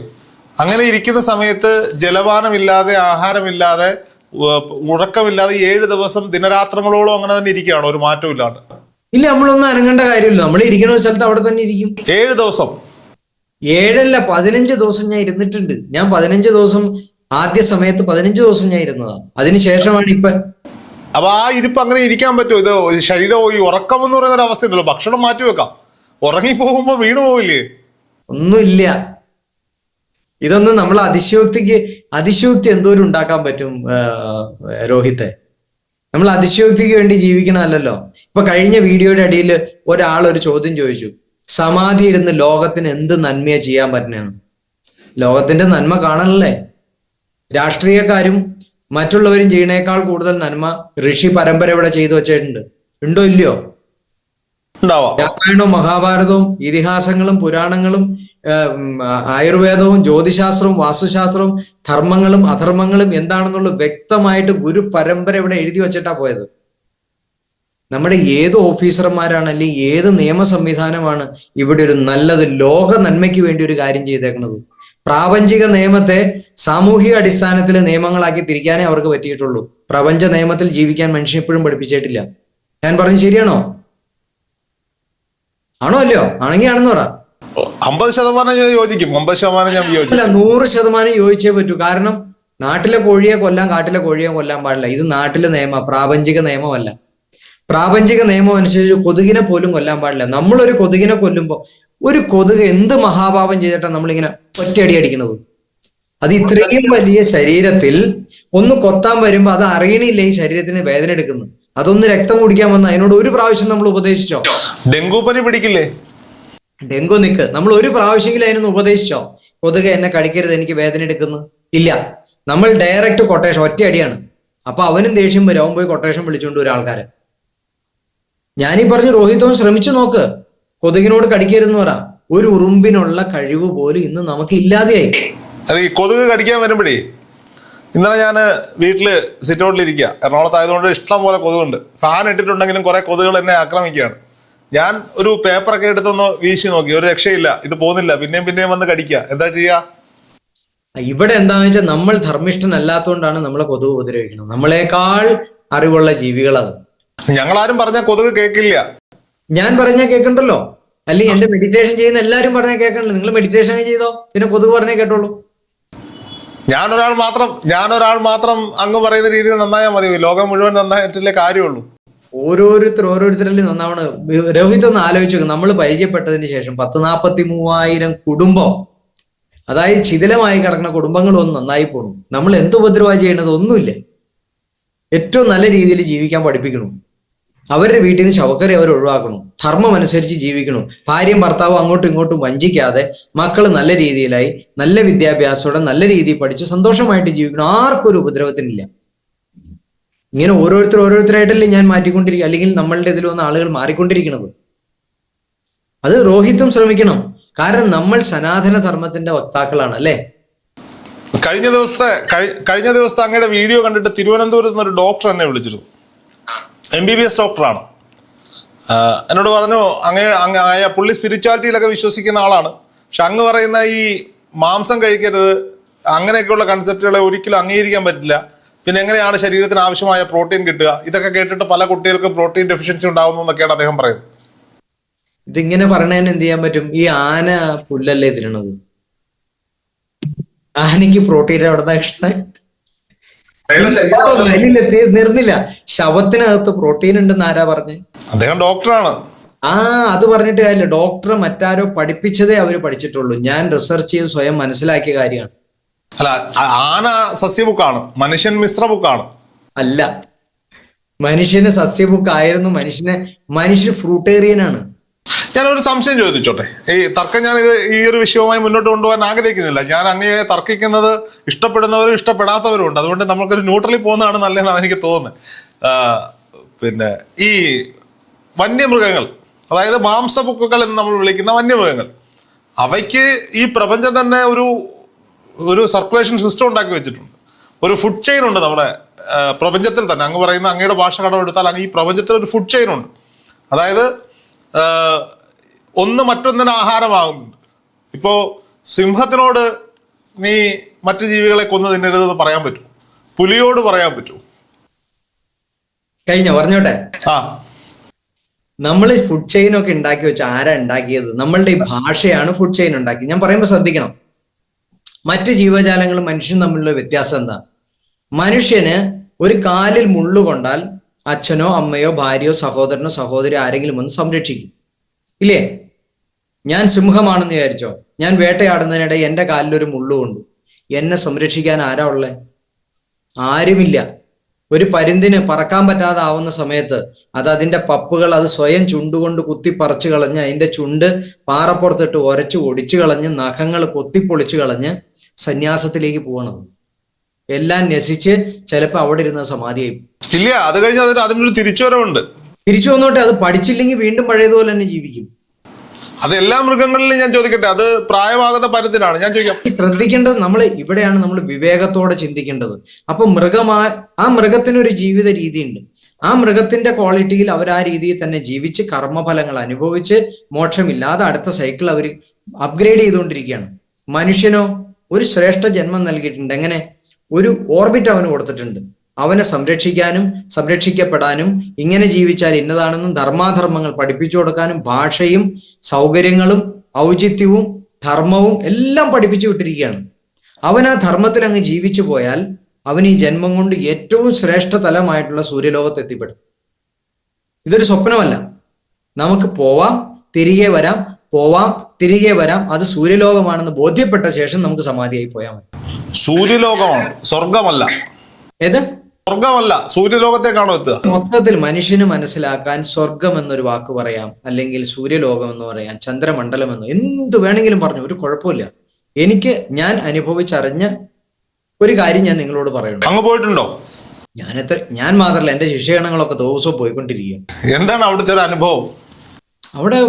അങ്ങനെ ഇരിക്കുന്ന സമയത്ത് ജലപാനമില്ലാതെ ആഹാരമില്ലാതെ ഉറക്കമില്ലാതെ 7 ദിവസം ദിനരാത്രങ്ങളോളം അങ്ങനെ തന്നെ ഇരിക്കുകയാണോ, ഒരു മാറ്റവും ഇല്ലാണ്ട്? ഇല്ല, നമ്മളൊന്നും അനങ്ങേണ്ട കാര്യമില്ല. നമ്മൾ ഇരിക്കുന്ന ഒരു സ്ഥലത്ത് അവിടെ തന്നെ ഇരിക്കും. 7 ദിവസം? 7 15 ദിവസം ഞാൻ ഇരുന്നിട്ടുണ്ട്. ഞാൻ 15 ദിവസം ആദ്യ സമയത്ത് 15 ദിവസം ഞാൻ ഇരുന്നതാണ്. അതിനുശേഷമാണ് ഇപ്പൊ. അപ്പൊ ആ ഇരിപ്പ് അങ്ങനെ ഇരിക്കാൻ പറ്റുമോ? ഇത് ശരീരം ഈ ഉറക്കം എന്ന് പറയുന്ന ഒരു അവസ്ഥ ഉണ്ടല്ലോ, ഭക്ഷണം മാറ്റി വെക്കാം, ഉറങ്ങി പോകുമ്പോ വീണു പോവില്ലേ? ഒന്നുമില്ല. ഇതൊന്നും നമ്മൾ അതിശയോക്തി എന്തോരം ഉണ്ടാക്കാൻ പറ്റും രോഹിത്തെ? നമ്മൾ അതിശയോക്തിക്ക് വേണ്ടി ജീവിക്കണമല്ലോ. ഇപ്പൊ കഴിഞ്ഞ വീഡിയോയുടെ അടിയിൽ ഒരാൾ ഒരു ചോദ്യം ചോദിച്ചു, സമാധി ഇരുന്ന് ലോകത്തിന് എന്ത് നന്മയാ ചെയ്യാൻ പറ്റുന്നതെന്ന്. ലോകത്തിന്റെ നന്മ കാണണല്ലേ? രാഷ്ട്രീയക്കാരും മറ്റുള്ളവരും ചെയ്യണേക്കാൾ കൂടുതൽ നന്മ ഋഷി പരമ്പര ഇവിടെ ചെയ്തു വെച്ചിട്ടുണ്ട്. ഉണ്ടോ ഇല്ലയോ? രാമായണവും മഹാഭാരതവും ഇതിഹാസങ്ങളും പുരാണങ്ങളും ആയുർവേദവും ജ്യോതിശാസ്ത്രവും വാസ്തുശാസ്ത്രവും ധർമ്മങ്ങളും അധർമ്മങ്ങളും എന്താണെന്നുള്ള വ്യക്തമായിട്ട് ഗുരു പരമ്പര ഇവിടെ എഴുതി വച്ചിട്ടാ പോയത്. നമ്മുടെ ഏത് ഓഫീസർമാരാണ് അല്ലെങ്കിൽ ഏത് നിയമ സംവിധാനമാണ് ഇവിടെ ഒരു നല്ലത് ലോക നന്മയ്ക്ക് വേണ്ടി ഒരു കാര്യം ചെയ്തേക്കുന്നത്? പ്രാപഞ്ചിക നിയമത്തെ സാമൂഹിക അടിസ്ഥാനത്തിൽ നിയമങ്ങളാക്കി തിരിക്കാനേ അവർക്ക് പറ്റിയിട്ടുള്ളൂ. പ്രപഞ്ച നിയമത്തിൽ ജീവിക്കാൻ മനുഷ്യൻ എപ്പോഴും പഠിപ്പിച്ചിട്ടില്ല. ഞാൻ പറഞ്ഞു ശരിയാണോ? ആണോ അല്ലയോ? ആണെങ്കിൽ ആണെന്ന് പറ. 50% ഞാൻ യോജിക്കും, 50% ഞാൻ യോജിക്കും. അല്ല, 100% യോജിച്ചേ പറ്റൂ. കാരണം നാട്ടിലെ കോഴിയെ കൊല്ലാൻ കാട്ടിലെ കോഴിയെ കൊല്ലാൻ പാടില്ല. ഇത് നാട്ടിലെ നിയമ, പ്രാപഞ്ചിക നിയമമല്ല. പ്രാപഞ്ചിക നിയമം അനുസരിച്ച് കൊതുകിനെ പോലും കൊല്ലാൻ പാടില്ല. നമ്മളൊരു കൊതുകിനെ കൊല്ലുമ്പോൾ ഒരു കൊതുക് എന്ത് മഹാപാപം ചെയ്തിട്ടാണ് നമ്മളിങ്ങനെ ഒറ്റയടി അടിക്കുന്നത്? അത് ഇത്രയും വലിയ ശരീരത്തിൽ ഒന്ന് കൊത്താൻ വരുമ്പോ അത് അറിയണില്ല ഈ ശരീരത്തിന് വേദന എടുക്കുന്നു. അതൊന്ന് രക്തം കുടിക്കാൻ വന്ന അതിനോട് ഒരു പ്രാവശ്യം നമ്മൾ ഉപദേശിച്ചോ? ഡെങ്കു പനി പിടിക്കില്ലേ? ഡെങ്കു നിക്ക്, നമ്മൾ ഒരു പ്രാവശ്യമെങ്കിലും അതിനൊന്ന് ഉപദേശിച്ചോ? കൊതുക് എന്നെ കടിക്കരുത്, എനിക്ക് വേദന എടുക്കുന്നു? ഇല്ല. നമ്മൾ ഡയറക്റ്റ് കൊട്ടേഷൻ, ഒറ്റയടിയാണ്. അപ്പൊ അവനും ദേഷ്യം വരും, അവൻ പോയി കൊട്ടേഷൻ വിളിച്ചുകൊണ്ട് വരും ആൾക്കാരെ. ഞാനീ പറഞ്ഞു രോഹിതവും ശ്രമിച്ചു നോക്ക്, കൊതുകിനോട് കടിക്കരുതെന്ന് പറ. ഒരു ഉറുമ്പിനുള്ള കഴിവ് പോലും ഇന്ന് നമുക്ക് ഇല്ലാതെയായി. അത് ഈ കൊതുക് കടിക്കാൻ വരുമ്പോഴേ, ഇന്നലെ ഞാൻ വീട്ടില് സിറ്റ് ഔട്ടിലിരിക്കുക, എറണാകുളത്തായതുകൊണ്ട് ഇഷ്ടം പോലെ കൊതുകുണ്ട്. ഫാൻ ഇട്ടിട്ടുണ്ടെങ്കിലും കുറെ കൊതുകുകൾ എന്നെ ആക്രമിക്കുകയാണ്. ഞാൻ ഒരു പേപ്പറൊക്കെ എടുത്തൊന്ന് വീശി നോക്കി, ഒരു രക്ഷയില്ല, ഇത് പോകുന്നില്ല, പിന്നെയും പിന്നെയും വന്ന് കടിക്കുക. എന്താ ചെയ്യാ? ഇവിടെ എന്താണെന്ന് വെച്ചാൽ നമ്മൾ ധർമ്മിഷ്ഠനല്ലാത്തതുകൊണ്ടാണ് നമ്മളെ കൊതുക് ഉപദ്രവിക്കുന്നത്. നമ്മളെക്കാൾ അറിവുള്ള ജീവികളത്. ഞങ്ങളാരും പറഞ്ഞാൽ കൊതുക് കേൾക്കില്ല. ഞാൻ പറഞ്ഞാൽ കേൾക്കണ്ടല്ലോ. അല്ലെങ്കിൽ എന്റെ മെഡിറ്റേഷൻ ചെയ്യുന്ന എല്ലാവരും പറഞ്ഞാൽ കേൾക്കണ്ടല്ലോ. നിങ്ങൾ മെഡിറ്റേഷൻ ചെയ്തോ, പിന്നെ കൊതുക് പറഞ്ഞേ കേട്ടോളൂ. ഞാനൊരാൾ മാത്രം അങ്ങ് പറയുന്ന രീതിയിൽ നന്നായാൽ മതി. ലോകം മുഴുവൻ നന്നായിട്ടല്ലേ കാര്യമുള്ളൂ. ഓരോരുത്തരല്ലേ നന്നാവണം. രോഹിത് ഒന്ന് ആലോചിച്ച് നോക്കും. നമ്മൾ പരിചയപ്പെട്ടതിന് ശേഷം 10-43,000 കുടുംബം, അതായത് ശിഥിലമായി കിടക്കുന്ന കുടുംബങ്ങളൊന്നും നന്നായി പോകണം. നമ്മൾ എന്ത് ഉപദ്രവമാണ് ചെയ്യണത്? ഒന്നുമില്ല. ഏറ്റവും നല്ല രീതിയിൽ ജീവിക്കാൻ പഠിപ്പിക്കണം. അവരുടെ വീട്ടിൽ നിന്ന് ശവക്കറി അവർ ഒഴിവാക്കണം. ധർമ്മം അനുസരിച്ച് ജീവിക്കണം. ഭാര്യയും ഭർത്താവും അങ്ങോട്ടും ഇങ്ങോട്ടും വഞ്ചിക്കാതെ മക്കൾ നല്ല രീതിയിലായി, നല്ല വിദ്യാഭ്യാസത്തോടെ നല്ല രീതിയിൽ പഠിച്ച് സന്തോഷമായിട്ട് ജീവിക്കണം. ആർക്കും ഒരു ഉപദ്രവത്തിനില്ല. ഇങ്ങനെ ഓരോരുത്തരായിട്ടല്ലേ ഞാൻ മാറ്റിക്കൊണ്ടിരിക്കുക, അല്ലെങ്കിൽ നമ്മളുടെ ഇതിൽ വന്ന ആളുകൾ മാറിക്കൊണ്ടിരിക്കുന്നത്. അത് രോഹിത്തും ശ്രമിക്കണം. കാരണം നമ്മൾ സനാതന ധർമ്മത്തിന്റെ വക്താക്കളാണ്, അല്ലേ? കഴിഞ്ഞ ദിവസത്തെ അങ്ങയുടെ വീഡിയോ കണ്ടിട്ട് തിരുവനന്തപുരത്ത് നിന്ന് ഒരു ഡോക്ടർ എന്നെ വിളിച്ചിരുന്നു. MBBS ഡോക്ടറാണ്. എന്നോട് പറഞ്ഞു, പുള്ളി സ്പിരിച്വാലിറ്റിയിലൊക്കെ വിശ്വസിക്കുന്ന ആളാണ്. പക്ഷെ അങ്ങ് പറയുന്ന ഈ മാംസം കഴിക്കരുത്, അങ്ങനെയൊക്കെയുള്ള കൺസെപ്റ്റുകളെ ഒരിക്കലും അംഗീകരിക്കാൻ പറ്റില്ല. പിന്നെ എങ്ങനെയാണ് ശരീരത്തിന് ആവശ്യമായ പ്രോട്ടീൻ കിട്ടുക? ഇതൊക്കെ കേട്ടിട്ട് പല കുട്ടികൾക്കും പ്രോട്ടീൻ ഡെഫിഷ്യൻസി ഉണ്ടാവുന്നു എന്നൊക്കെയാണ് അദ്ദേഹം പറയുന്നത്. ഇതിങ്ങനെ പറഞ്ഞതിന് എന്ത് ചെയ്യാൻ പറ്റും? ഈ ആന പുല്ലല്ലേ തിന്നണത്. ആനയ്ക്ക് പ്രോട്ടീൻ എവിടെ ഇഷ്ടം? നിർന്നില്ല. ശവത്തിനകത്ത് പ്രോട്ടീൻ ഉണ്ടെന്ന് ആരാ പറഞ്ഞ്? അദ്ദേഹം ഡോക്ടറാണ്. അത് പറഞ്ഞിട്ട് കാര്യമില്ല. ഡോക്ടറെ മറ്റാരോ പഠിപ്പിച്ചതേ അവര് പഠിച്ചിട്ടുള്ളൂ. ഞാൻ റിസർച്ച് ചെയ്ത് സ്വയം മനസ്സിലാക്കിയ കാര്യമാണ്. അല്ല, ആന സസ്യബുക്കാണ്, മനുഷ്യൻ മിശ്ര ബുക്കാണ്. അല്ല, മനുഷ്യന് സസ്യബുക്കായിരുന്നു. മനുഷ്യൻ ഫ്രൂട്ടേറിയനാണ്. ഞാനൊരു സംശയം ചോദിച്ചോട്ടെ? ഈ തർക്കം ഞാൻ ഈ ഒരു വിഷയവുമായി മുന്നോട്ട് കൊണ്ടുപോകാൻ ആഗ്രഹിക്കുന്നില്ല. ഞാൻ അങ്ങയെ തർക്കിക്കുന്നത് ഇഷ്ടപ്പെടുന്നവരും ഇഷ്ടപ്പെടാത്തവരും ഉണ്ട്. അതുകൊണ്ട് നമുക്കൊരു ന്യൂട്രലിൽ പോകുന്നതാണ് നല്ലതെന്നാണ് എനിക്ക് തോന്നുന്നത്. പിന്നെ ഈ വന്യമൃഗങ്ങൾ, അതായത് മാംസബുക്കുകൾ എന്ന് നമ്മൾ വിളിക്കുന്ന വന്യമൃഗങ്ങൾ, അവയ്ക്ക് ഈ പ്രപഞ്ചം തന്നെ ഒരു സർക്കുലേഷൻ സിസ്റ്റം ഉണ്ടാക്കി വെച്ചിട്ടുണ്ട്. ഒരു ഫുഡ് ചെയിൻ ഉണ്ട് നമ്മുടെ പ്രപഞ്ചത്തിൽ തന്നെ. അങ്ങ് പറയുന്ന അങ്ങയുടെ ഭാഷ കടമെടുത്താൽ ഈ പ്രപഞ്ചത്തിൽ ഒരു ഫുഡ് ചെയിൻ ഉണ്ട്. അതായത് ഒന്ന് മറ്റൊന്നിന് ആഹാരമാകുന്നുണ്ട്. ഇപ്പോ സിംഹത്തിനോട് നീ മറ്റു ജീവികളെ കൊന്നു തിന്നരുതെന്ന് പറയാൻ പറ്റൂ? പുലിയോട് പറയാൻ പറ്റൂ? കഴിഞ്ഞോ? പറഞ്ഞോട്ടെ. നമ്മൾ ഫുഡ് ചെയിൻ ഒക്കെ ഉണ്ടാക്കി വെച്ച ആരാ ഉണ്ടാക്കിയത്? നമ്മളുടെ ഈ ഭാഷയാണ് ഫുഡ് ചെയിൻ ഉണ്ടാക്കി. ഞാൻ പറയുമ്പോൾ ശ്രദ്ധിക്കണം. മറ്റു ജീവജാലങ്ങളും മനുഷ്യനും തമ്മിലുള്ള വ്യത്യാസം എന്താ? മനുഷ്യന് ഒരു കാലിൽ മുള്ളുകൊണ്ടാൽ അച്ഛനോ അമ്മയോ ഭാര്യയോ സഹോദരനോ സഹോദരി ആരെങ്കിലും ഒന്ന് സംരക്ഷിക്കും, ഇല്ലേ? ഞാൻ സിംഹമാണെന്ന് വിചാരിച്ചോ, ഞാൻ വേട്ടയാടുന്നതിനിടെ എൻ്റെ കാലിലൊരു മുള്ളുകൊണ്ട് എന്നെ സംരക്ഷിക്കാൻ ആരാ ഉള്ളേ? ആരുമില്ല. ഒരു പരുന്തിന് പറക്കാൻ പറ്റാതാവുന്ന സമയത്ത് അതിന്റെ പപ്പുകൾ അത് സ്വയം ചുണ്ടുകൊണ്ട് കുത്തിപ്പറിച്ചു കളഞ്ഞ് അതിന്റെ ചുണ്ട് പാറപ്പുറത്തിട്ട് ഒരച്ചു ഒടിച്ചു കളഞ്ഞ് നഖങ്ങൾ കൊത്തിപ്പൊളിച്ചു കളഞ്ഞ് സന്യാസത്തിലേക്ക് പോകണം. എല്ലാം നശിച്ച് ചിലപ്പോൾ അവിടെ ഇരുന്ന സമാധിയായി. ഇല്ല, അത് കഴിഞ്ഞ് അതിനൊരു തിരിച്ചുവരവുണ്ട്. തിരിച്ചു വന്നോട്ടെ. അത് പഠിച്ചില്ലെങ്കിൽ വീണ്ടും പഴയതുപോലെ തന്നെ ജീവിക്കും. അത് എല്ലാ മൃഗങ്ങളിലും ഞാൻ ചോദിക്കട്ടെ, അത് പ്രായമാകുന്ന പരുത്തിനാണ് ഞാൻ ചോദിക്കാം. ശ്രദ്ധിക്കേണ്ടത് ഇവിടെയാണ് നമ്മൾ വിവേകത്തോടെ ചിന്തിക്കേണ്ടത്. അപ്പൊ ആ മൃഗത്തിനൊരു ജീവിത രീതിയുണ്ട്. ആ മൃഗത്തിന്റെ ക്വാളിറ്റിയിൽ അവർ ആ രീതിയിൽ തന്നെ ജീവിച്ച് കർമ്മഫലങ്ങൾ അനുഭവിച്ച് മോക്ഷമില്ലാതെ അടുത്ത സൈക്കിൾ അവർ അപ്ഗ്രേഡ് ചെയ്തുകൊണ്ടിരിക്കുകയാണ്. മനുഷ്യനോ ഒരു ശ്രേഷ്ഠ ജന്മം നൽകിയിട്ടുണ്ട്. എങ്ങനെ? ഒരു ഓർബിറ്റ് അവന് കൊടുത്തിട്ടുണ്ട്. അവനെ സംരക്ഷിക്കാനും സംരക്ഷിക്കപ്പെടാനും ഇങ്ങനെ ജീവിച്ചാൽ ഇന്നതാണെന്നും ധർമാധർമ്മങ്ങൾ പഠിപ്പിച്ചു കൊടുക്കാനും ഭാഷയും സൗകര്യങ്ങളും ഔചിത്യവും ധർമ്മവും എല്ലാം പഠിപ്പിച്ചു വിട്ടിരിക്കുകയാണ്. അവൻ ആ ധർമ്മത്തിൽ അങ്ങ് ജീവിച്ചു പോയാൽ അവൻ ഈ ജന്മം കൊണ്ട് ഏറ്റവും ശ്രേഷ്ഠ തലമായിട്ടുള്ള സൂര്യലോകത്ത് എത്തിപ്പെടും. ഇതൊരു സ്വപ്നമല്ല. നമുക്ക് പോവാം, തിരികെ വരാം, പോവാം, തിരികെ വരാം. അത് സൂര്യലോകമാണെന്ന് ബോധ്യപ്പെട്ട ശേഷം നമുക്ക് സമാധിയായി പോയാൽ മതി. സൂര്യലോകമാണ്, സ്വർഗമല്ല. ഏത് സ്വർഗമല്ല, സൂര്യലോകത്തേക്കാണോ എത്തുക? മൊത്തത്തിൽ മനുഷ്യന് മനസ്സിലാക്കാൻ സ്വർഗം എന്നൊരു വാക്ക് പറയാം, അല്ലെങ്കിൽ സൂര്യലോകം എന്ന് പറയാം, ചന്ദ്രമണ്ഡലം എന്ന് എന്ത് വേണമെങ്കിലും പറഞ്ഞു, ഒരു കുഴപ്പമില്ല. ഞാൻ അനുഭവിച്ചറിഞ്ഞ ഒരു കാര്യം ഞാൻ നിങ്ങളോട് പറയുന്നു. അങ്ങ് പോയിട്ടുണ്ടോ? ഞാൻ മാത്രമല്ല, എന്റെ ശിഷ്യഗണങ്ങളൊക്കെ ദിവസവും പോയിക്കൊണ്ടിരിക്കുക. എന്താണ് അവിടുത്തെ ഒരു അനുഭവം? അവിടെ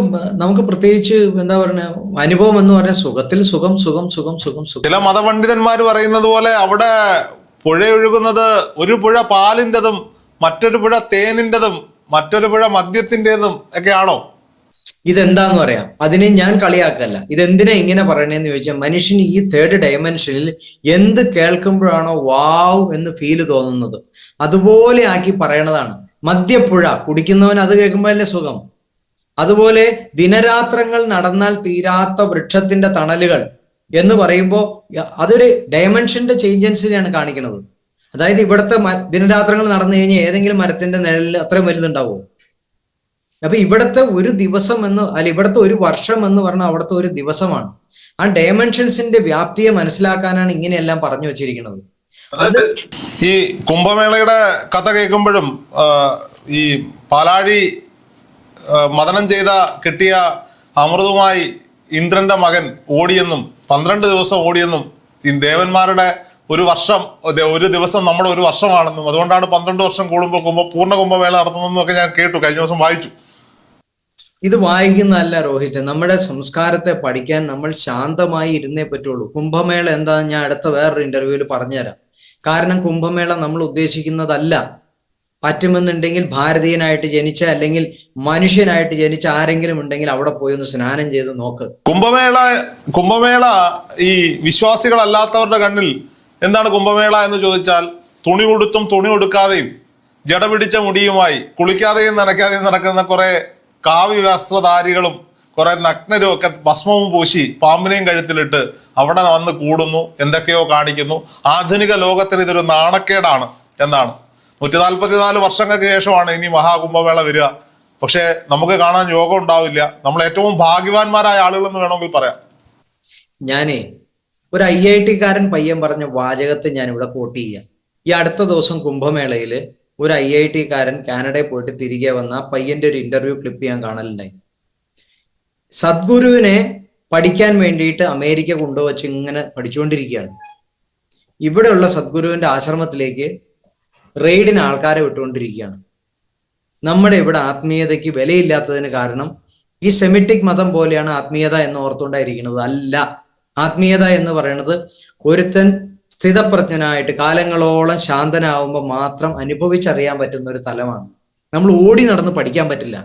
നമുക്ക് പ്രത്യേകിച്ച് എന്താ പറയുക, അനുഭവം എന്ന് പറഞ്ഞാൽ സുഖത്തിൽ സുഖം, സുഖം, സുഖം, സുഖം, സുഖം. ചില മതപണ്ഡിതന്മാർ പറയുന്നത് പോലെ അവിടെ പുഴയൊഴുകുന്നത് ഒരു പുഴ പാലിൻ്റെതും മറ്റൊരു പുഴ തേനിൻ്റെതും മറ്റൊരു പുഴ മദ്യത്തിൻ്റെതും ഒക്കെയാണോ? ഇതെന്താന്ന് പറയാം, അതിനെ ഞാൻ കളിയാക്കല്ല. ഇതെന്തിനാ ഇങ്ങനെ പറയണേന്ന് ചോദിച്ചാൽ, മനുഷ്യന് ഈ തേർഡ് ഡയമെൻഷനിൽ എന്ത് കേൾക്കുമ്പോഴാണോ വാവ് എന്ന് ഫീല് തോന്നുന്നത് അതുപോലെ ആക്കി പറയണതാണ്. മദ്യപ്പുഴ കുടിക്കുന്നവൻ അത് കേൾക്കുമ്പോഴല്ലേ സുഖം. അതുപോലെ ദിനരാത്രങ്ങൾ നടന്നാൽ തീരാത്ത വൃക്ഷത്തിന്റെ തണലുകൾ എന്ന് പറയുമ്പോൾ അതൊരു ഡയമെൻഷന്റെ ചേഞ്ചൻസിനെയാണ് കാണിക്കുന്നത്. അതായത് ഇവിടുത്തെ ദിനരാത്രങ്ങൾ നടന്നു കഴിഞ്ഞാൽ ഏതെങ്കിലും മരത്തിന്റെ നിഴലിൽ അത്രയും വലുതുണ്ടാവുമോ? അപ്പൊ ഇവിടുത്തെ ഒരു ദിവസം ഇവിടുത്തെ ഒരു വർഷം എന്ന് പറഞ്ഞാൽ അവിടുത്തെ ഒരു ദിവസമാണ്. ആ ഡയമെൻഷൻസിന്റെ വ്യാപ്തിയെ മനസ്സിലാക്കാനാണ് ഇങ്ങനെയെല്ലാം പറഞ്ഞു വെച്ചിരിക്കുന്നത്. ഈ കുംഭമേളയുടെ കഥ കേൾക്കുമ്പോഴും ഈ പാലാഴി മദനം ചെയ്ത കിട്ടിയ അമൃതവുമായി ഇന്ദ്രന്റെ മകൻ ഓടിയെന്നും 12 ദിവസം ഓടിയെന്നും ഈ ദേവന്മാരുടെ ഒരു ദിവസം നമ്മുടെ ഒരു വർഷമാണെന്നും അതുകൊണ്ടാണ് 12 വർഷം കൂടുമ്പോൾ പൂർണ്ണ കുംഭമേള നടത്തുന്നതെന്നും ഒക്കെ ഞാൻ കേട്ടു, കഴിഞ്ഞ ദിവസം വായിച്ചു. ഇത് വായിക്കുന്നതല്ല രോഹിത്, നമ്മുടെ സംസ്കാരത്തെ പഠിക്കാൻ നമ്മൾ ശാന്തമായി ഇരുന്നേ പറ്റുള്ളൂ. കുംഭമേള എന്താണെന്ന് ഞാൻ അടുത്ത വേറൊരു ഇന്റർവ്യൂവിൽ പറഞ്ഞുതരാം. കാരണം കുംഭമേള നമ്മൾ ഉദ്ദേശിക്കുന്നതല്ല. പറ്റുമെന്നുണ്ടെങ്കിൽ ഭാരതീയനായിട്ട് ജനിച്ച അല്ലെങ്കിൽ മനുഷ്യനായിട്ട് ജനിച്ച ആരെങ്കിലും ഉണ്ടെങ്കിൽ അവിടെ പോയി ഒന്ന് സ്നാനം ചെയ്ത് നോക്ക്. കുംഭമേള ഈ വിശ്വാസികളല്ലാത്തവരുടെ കണ്ണിൽ എന്താണ് കുംഭമേള എന്ന് ചോദിച്ചാൽ, തുണി ഉടുത്തും തുണി ഉടുക്കാതെയും ജട പിടിച്ച മുടിയുമായി കുളിക്കാതെയും നനയ്ക്കാതെയും നടക്കുന്ന കുറെ കാവ്യ വസ്ത്രധാരികളും കുറെ നഗ്നരും ഒക്കെ ഭസ്മവും പൂശി പാമ്പിനെയും കഴുത്തിലിട്ട് അവിടെ വന്ന് കൂടുന്നു, എന്തൊക്കെയോ കാണിക്കുന്നു. ആധുനിക ലോകത്തിന് ഇതൊരു നാണക്കേടാണ് എന്നാണ്. 144 വർഷങ്ങൾക്ക് ശേഷമാണ് ഇനി മഹാകുംഭമേള വരിക. പക്ഷെ നമുക്ക് കാണാൻ യോഗം ഉണ്ടാവില്ല. നമ്മൾ ഏറ്റവും ഭാഗ്യവാന്മാരായ ആളുകൾ എന്ന് വേണമെങ്കിൽ പറയാം. ഞാനേ ഒരു IIT-കാരൻ പയ്യൻ പറഞ്ഞ വാചകത്തെ ഞാൻ ഇവിടെ കോട്ട് ചെയ്യാം. ഈ അടുത്ത ദിവസം കുംഭമേളയിൽ ഒരു IIT-കാരൻ കാനഡയിൽ പോയിട്ട് തിരികെ വന്ന ആ പയ്യന്റെ ഒരു ഇന്റർവ്യൂ ക്ലിപ്പ് ഞാൻ കാണലുണ്ടായി. സദ്ഗുരുവിനെ പഠിക്കാൻ വേണ്ടിയിട്ട് അമേരിക്ക കൊണ്ടുവച്ച് ഇങ്ങനെ പഠിച്ചുകൊണ്ടിരിക്കുകയാണ്. ഇവിടെയുള്ള സദ്ഗുരുവിന്റെ ആശ്രമത്തിലേക്ക് റെയ്ഡിന് ആൾക്കാരെ വിട്ടുകൊണ്ടിരിക്കുകയാണ്. നമ്മുടെ ഇവിടെ ആത്മീയതയ്ക്ക് വിലയില്ലാത്തതിന് കാരണം ഈ സെമിറ്റിക് മതം പോലെയാണ് ആത്മീയത എന്ന് ഓർത്തുകൊണ്ടായിരിക്കുന്നത്. അല്ല, ആത്മീയത എന്ന് പറയുന്നത് ഒരുത്തൻ സ്ഥിതപ്രജ്ഞനായിട്ട് കാലങ്ങളോളം ശാന്തനാവുമ്പോൾ മാത്രം അനുഭവിച്ചറിയാൻ പറ്റുന്ന ഒരു തലമാണ്. നമ്മൾ ഓടി നടന്ന് പഠിക്കാൻ പറ്റില്ല,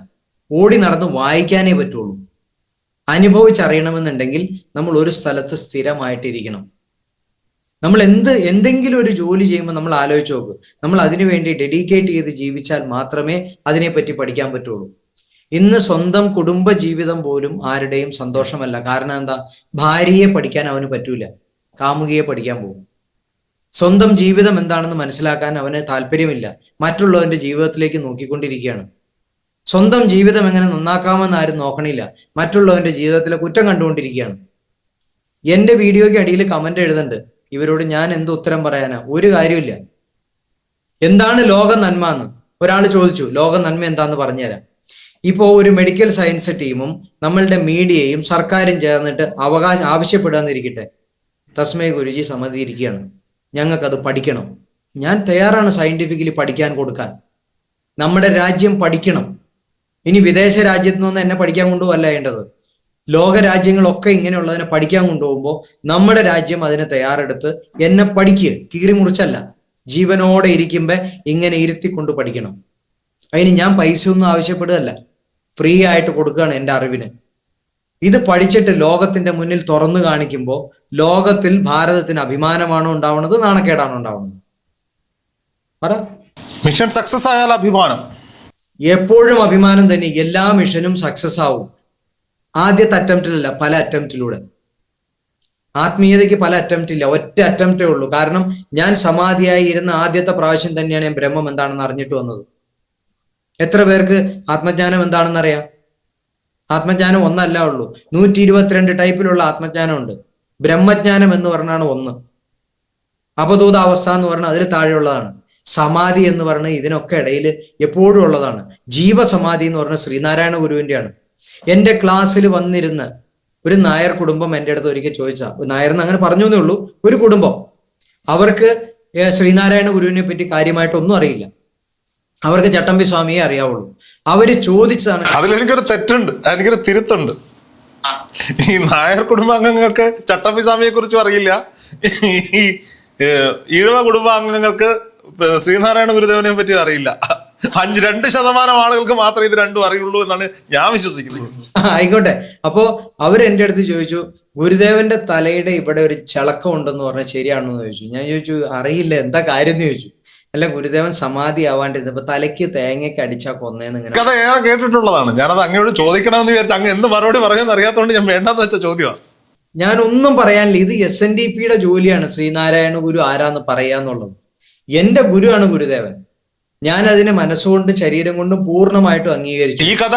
ഓടി നടന്ന് വായിക്കാനേ പറ്റുള്ളൂ. അനുഭവിച്ചറിയണമെന്നുണ്ടെങ്കിൽ നമ്മൾ ഒരു സ്ഥലത്ത് സ്ഥിരമായിട്ടിരിക്കണം. നമ്മൾ എന്തെങ്കിലും ഒരു ജോലി ചെയ്യുമ്പോൾ നമ്മൾ ആലോചിച്ച് നോക്ക്, നമ്മൾ അതിനു വേണ്ടി ഡെഡിക്കേറ്റ് ചെയ്ത് ജീവിച്ചാൽ മാത്രമേ അതിനെപ്പറ്റി പഠിക്കാൻ പറ്റുള്ളൂ. ഇന്ന് സ്വന്തം കുടുംബ ജീവിതം പോലും ആരുടെയും സന്തോഷമല്ല. കാരണം എന്താ? ഭാര്യയെ പഠിക്കാൻ അവന് പറ്റൂല, കാമുകിയെ പഠിക്കാൻ പോകും. സ്വന്തം ജീവിതം എന്താണെന്ന് മനസ്സിലാക്കാൻ അവന് താല്പര്യമില്ല, മറ്റുള്ളവന്റെ ജീവിതത്തിലേക്ക് നോക്കിക്കൊണ്ടിരിക്കുകയാണ്. സ്വന്തം ജീവിതം എങ്ങനെ നന്നാക്കാമെന്ന് ആരും നോക്കണില്ല, മറ്റുള്ളവന്റെ ജീവിതത്തിലെ കുറ്റം കണ്ടുകൊണ്ടിരിക്കുകയാണ്. എന്റെ വീഡിയോയ്ക്ക് അടിയിൽ കമന്റ് എഴുതുന്നുണ്ട്. ഇവരോട് ഞാൻ എന്ത് ഉത്തരം പറയാനാ? ഒരു കാര്യമില്ല. എന്താണ് ലോക നന്മ എന്ന് ഒരാൾ ചോദിച്ചു. ലോക നന്മ എന്താന്ന് പറഞ്ഞുതരാം. ഇപ്പോ ഒരു മെഡിക്കൽ സയൻസ് ടീമും നമ്മളുടെ മീഡിയയും സർക്കാരും ചേർന്നിട്ട് ആവശ്യപ്പെടാന്നിരിക്കട്ടെ, തസ്മൈ ഗുരുജി സമ്മതിയിരിക്കുകയാണ്, ഞങ്ങൾക്കത് പഠിക്കണം. ഞാൻ തയ്യാറാണ് സയന്റിഫിക്കലി പഠിക്കാൻ കൊടുക്കാൻ. നമ്മുടെ രാജ്യം പഠിക്കണം. ഇനി വിദേശ രാജ്യത്തു നിന്ന് എന്നെ പഠിക്കാൻ കൊണ്ടുപോകല്ല വേണ്ടത്. ലോകരാജ്യങ്ങളൊക്കെ ഇങ്ങനെയുള്ളതിനെ പഠിക്കാൻ കൊണ്ടുപോകുമ്പോൾ നമ്മുടെ രാജ്യം അതിനെ തയ്യാറെടുത്ത് എന്നെ പഠിക്കുക, കീറി മുറിച്ചല്ല, ജീവനോടെ ഇരിക്കുമ്പോൾ ഇങ്ങനെ ഇരുത്തിക്കൊണ്ട് പഠിക്കണം. അതിന് ഞാൻ പൈസ ഒന്നും ആവശ്യപ്പെടുകയല്ല, ഫ്രീ ആയിട്ട് കൊടുക്കുകയാണ് എൻ്റെ അറിവിന്. ഇത് പഠിച്ചിട്ട് ലോകത്തിന്റെ മുന്നിൽ തുറന്നു കാണിക്കുമ്പോൾ ലോകത്തിൽ ഭാരതത്തിന് അഭിമാനമാണോ ഉണ്ടാവുന്നത്, നാണക്കേടാണോ ഉണ്ടാവുന്നത്? പറ. മിഷൻ സക്സസ് ആയാൽ അഭിമാനം. എപ്പോഴും അഭിമാനം തന്നെ. എല്ലാ മിഷനും സക്സസ് ആവും ആദ്യത്തെ അറ്റംപ്റ്റിലല്ല, പല അറ്റംപ്റ്റിലൂടെ. ആത്മീയതയ്ക്ക് പല അറ്റംപ്റ്റ് ഇല്ല, ഒറ്റ അറ്റംപ്റ്റേ ഉള്ളൂ. കാരണം ഞാൻ സമാധിയായി ഇരുന്ന ആദ്യത്തെ പ്രാവശ്യം തന്നെയാണ് ഞാൻ ബ്രഹ്മം എന്താണെന്ന് അറിഞ്ഞിട്ട് വന്നത്. എത്ര പേർക്ക് ആത്മജ്ഞാനം എന്താണെന്ന് അറിയാം? ആത്മജ്ഞാനം ഒന്നല്ല ഉള്ളൂ, 122 ടൈപ്പിലുള്ള ആത്മജ്ഞാനമുണ്ട്. ബ്രഹ്മജ്ഞാനം എന്ന് പറഞ്ഞാണ് ഒന്ന്. അപദൂത അവസ്ഥ എന്ന് പറഞ്ഞാൽ അതിൽ താഴെയുള്ളതാണ്. സമാധി എന്ന് പറഞ്ഞാൽ ഇതിനൊക്കെ ഇടയിൽ എപ്പോഴും ഉള്ളതാണ്. ജീവസമാധി എന്ന് പറഞ്ഞാൽ ശ്രീനാരായണ ഗുരുവിൻ്റെയാണ്. എൻ്റെ ക്ലാസ്സിൽ വന്നിരുന്ന ഒരു നായർ കുടുംബം എൻ്റെ അടുത്ത് ഒരിക്കൽ ചോദിച്ചാൽ, നായർ എന്ന് അങ്ങനെ പറഞ്ഞു എന്നേ ഉള്ളൂ, ഒരു കുടുംബം, അവർക്ക് ശ്രീനാരായണ ഗുരുവിനെ പറ്റി കാര്യമായിട്ടൊന്നും അറിയില്ല, അവർക്ക് ചട്ടമ്പി സ്വാമിയെ അറിയാവുള്ളൂ. അവര് ചോദിച്ചതാണ്. അതിലെനിക്കൊരു തെറ്റുണ്ട്, എനിക്കൊരു തിരുത്തുണ്ട്. ഈ നായർ കുടുംബാംഗങ്ങൾക്ക് ചട്ടമ്പി സ്വാമിയെ കുറിച്ചും അറിയില്ല, ഈ ഈഴവ കുടുംബാംഗങ്ങൾക്ക് ശ്രീനാരായണ ഗുരുദേവനെ പറ്റി അറിയില്ല. 2% ആളുകൾക്ക് മാത്രമേ ഇത് രണ്ടും അറിയുള്ളൂ എന്നാണ് ഞാൻ വിശ്വസിക്കുന്നത്. ആയിക്കോട്ടെ. അപ്പോ അവരെന്റെ അടുത്ത് ചോദിച്ചു, ഗുരുദേവന്റെ തലയുടെ ഇവിടെ ഒരു ചളക്കം ഉണ്ടെന്ന് പറഞ്ഞാൽ ശരിയാണെന്ന് ചോദിച്ചു. ഞാൻ ചോദിച്ചു, അറിയില്ല, എന്താ കാര്യം എന്ന് ചോദിച്ചു. അല്ല, ഗുരുദേവൻ സമാധി ആവാണ്ടിരുന്നപ്പോ തലയ്ക്ക് തേങ്ങയ്ക്ക് അടിച്ചാ കൊന്നേന്ന് ഇങ്ങനെ. കഥ ഏറെ കേട്ടിട്ടുള്ളതാണ്. ഞാനത് അങ്ങോട്ട് ചോദിക്കണമെന്ന് വിചാരിച്ചു. അങ്ങ് എന്ത് മറുപടി പറയുമെന്ന് അറിയാത്തതുകൊണ്ട് ഞാൻ വേണ്ടെന്ന് വെച്ച ചോദ്യമാണ്. ഞാൻ ഒന്നും പറയാനില്ല. ഇത് SNDPയുടെ ജോലിയാണ് ശ്രീനാരായണ ഗുരു ആരാന്ന് പറയാന്നുള്ളത്. എന്റെ ഗുരുവാണ് ഗുരുദേവൻ. ഞാൻ അതിനെ മനസ്സുകൊണ്ട് ശരീരം കൊണ്ടും പൂർണ്ണമായിട്ടും അംഗീകരിച്ചു. ഈ കഥ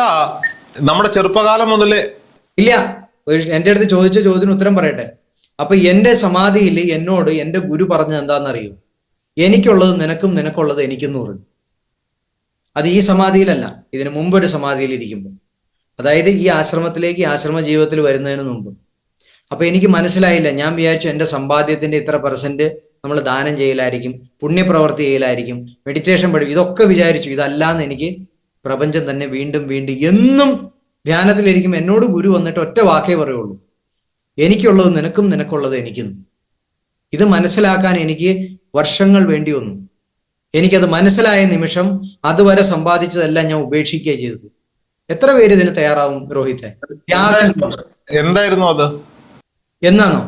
നമ്മുടെ ചെറുപ്പകാലം മുതലേ ഇല്ല. എന്റെ അടുത്ത് ചോദിച്ച ചോദ്യത്തിന് ഉത്തരം പറയട്ടെ. അപ്പൊ എന്റെ സമാധിയിൽ എന്നോട് എന്റെ ഗുരു പറഞ്ഞത് എന്താണെന്നറിയോ? എനിക്കുള്ളത് നിനക്കും, നിനക്കുള്ളത് എനിക്കെന്ന് പറഞ്ഞു. അത് ഈ സമാധിയിലല്ല, ഇതിന് മുമ്പൊരു സമാധിയിൽ ഇരിക്കുമ്പോൾ, അതായത് ഈ ആശ്രമത്തിലേക്ക്, ആശ്രമ ജീവിതത്തിൽ വരുന്നതിന് മുമ്പ്. അപ്പൊ എനിക്ക് മനസ്സിലായില്ല. ഞാൻ വിചാരിച്ചു എന്റെ സമ്പാദ്യത്തിന്റെ ഇത്ര % നമ്മൾ ദാനം ചെയ്യലായിരിക്കും, പുണ്യപ്രവർത്തി ചെയ്യലായിരിക്കും, മെഡിറ്റേഷൻ പഠിക്കും, ഇതൊക്കെ വിചാരിച്ചു. ഇതല്ലാന്ന് എനിക്ക് പ്രപഞ്ചം തന്നെ വീണ്ടും വീണ്ടും എന്നും ധ്യാനത്തിലിരിക്കും എന്നോട് ഗുരു വന്നിട്ട് ഒറ്റ വാക്കേ പറയുള്ളൂ, എനിക്കുള്ളത് നിനക്കും, നിനക്കുള്ളത് എനിക്കും. ഇത് മനസ്സിലാക്കാൻ എനിക്ക് വർഷങ്ങൾ വേണ്ടി വന്നു. എനിക്കത് മനസ്സിലായ നിമിഷം അതുവരെ സമ്പാദിച്ചതെല്ലാം ഞാൻ ഉപേക്ഷിക്കുക ചെയ്തത്. എത്ര പേര് ഇതിന് തയ്യാറാവും രോഹിത്തെ? എന്തായിരുന്നു അത്? എന്നാണോ?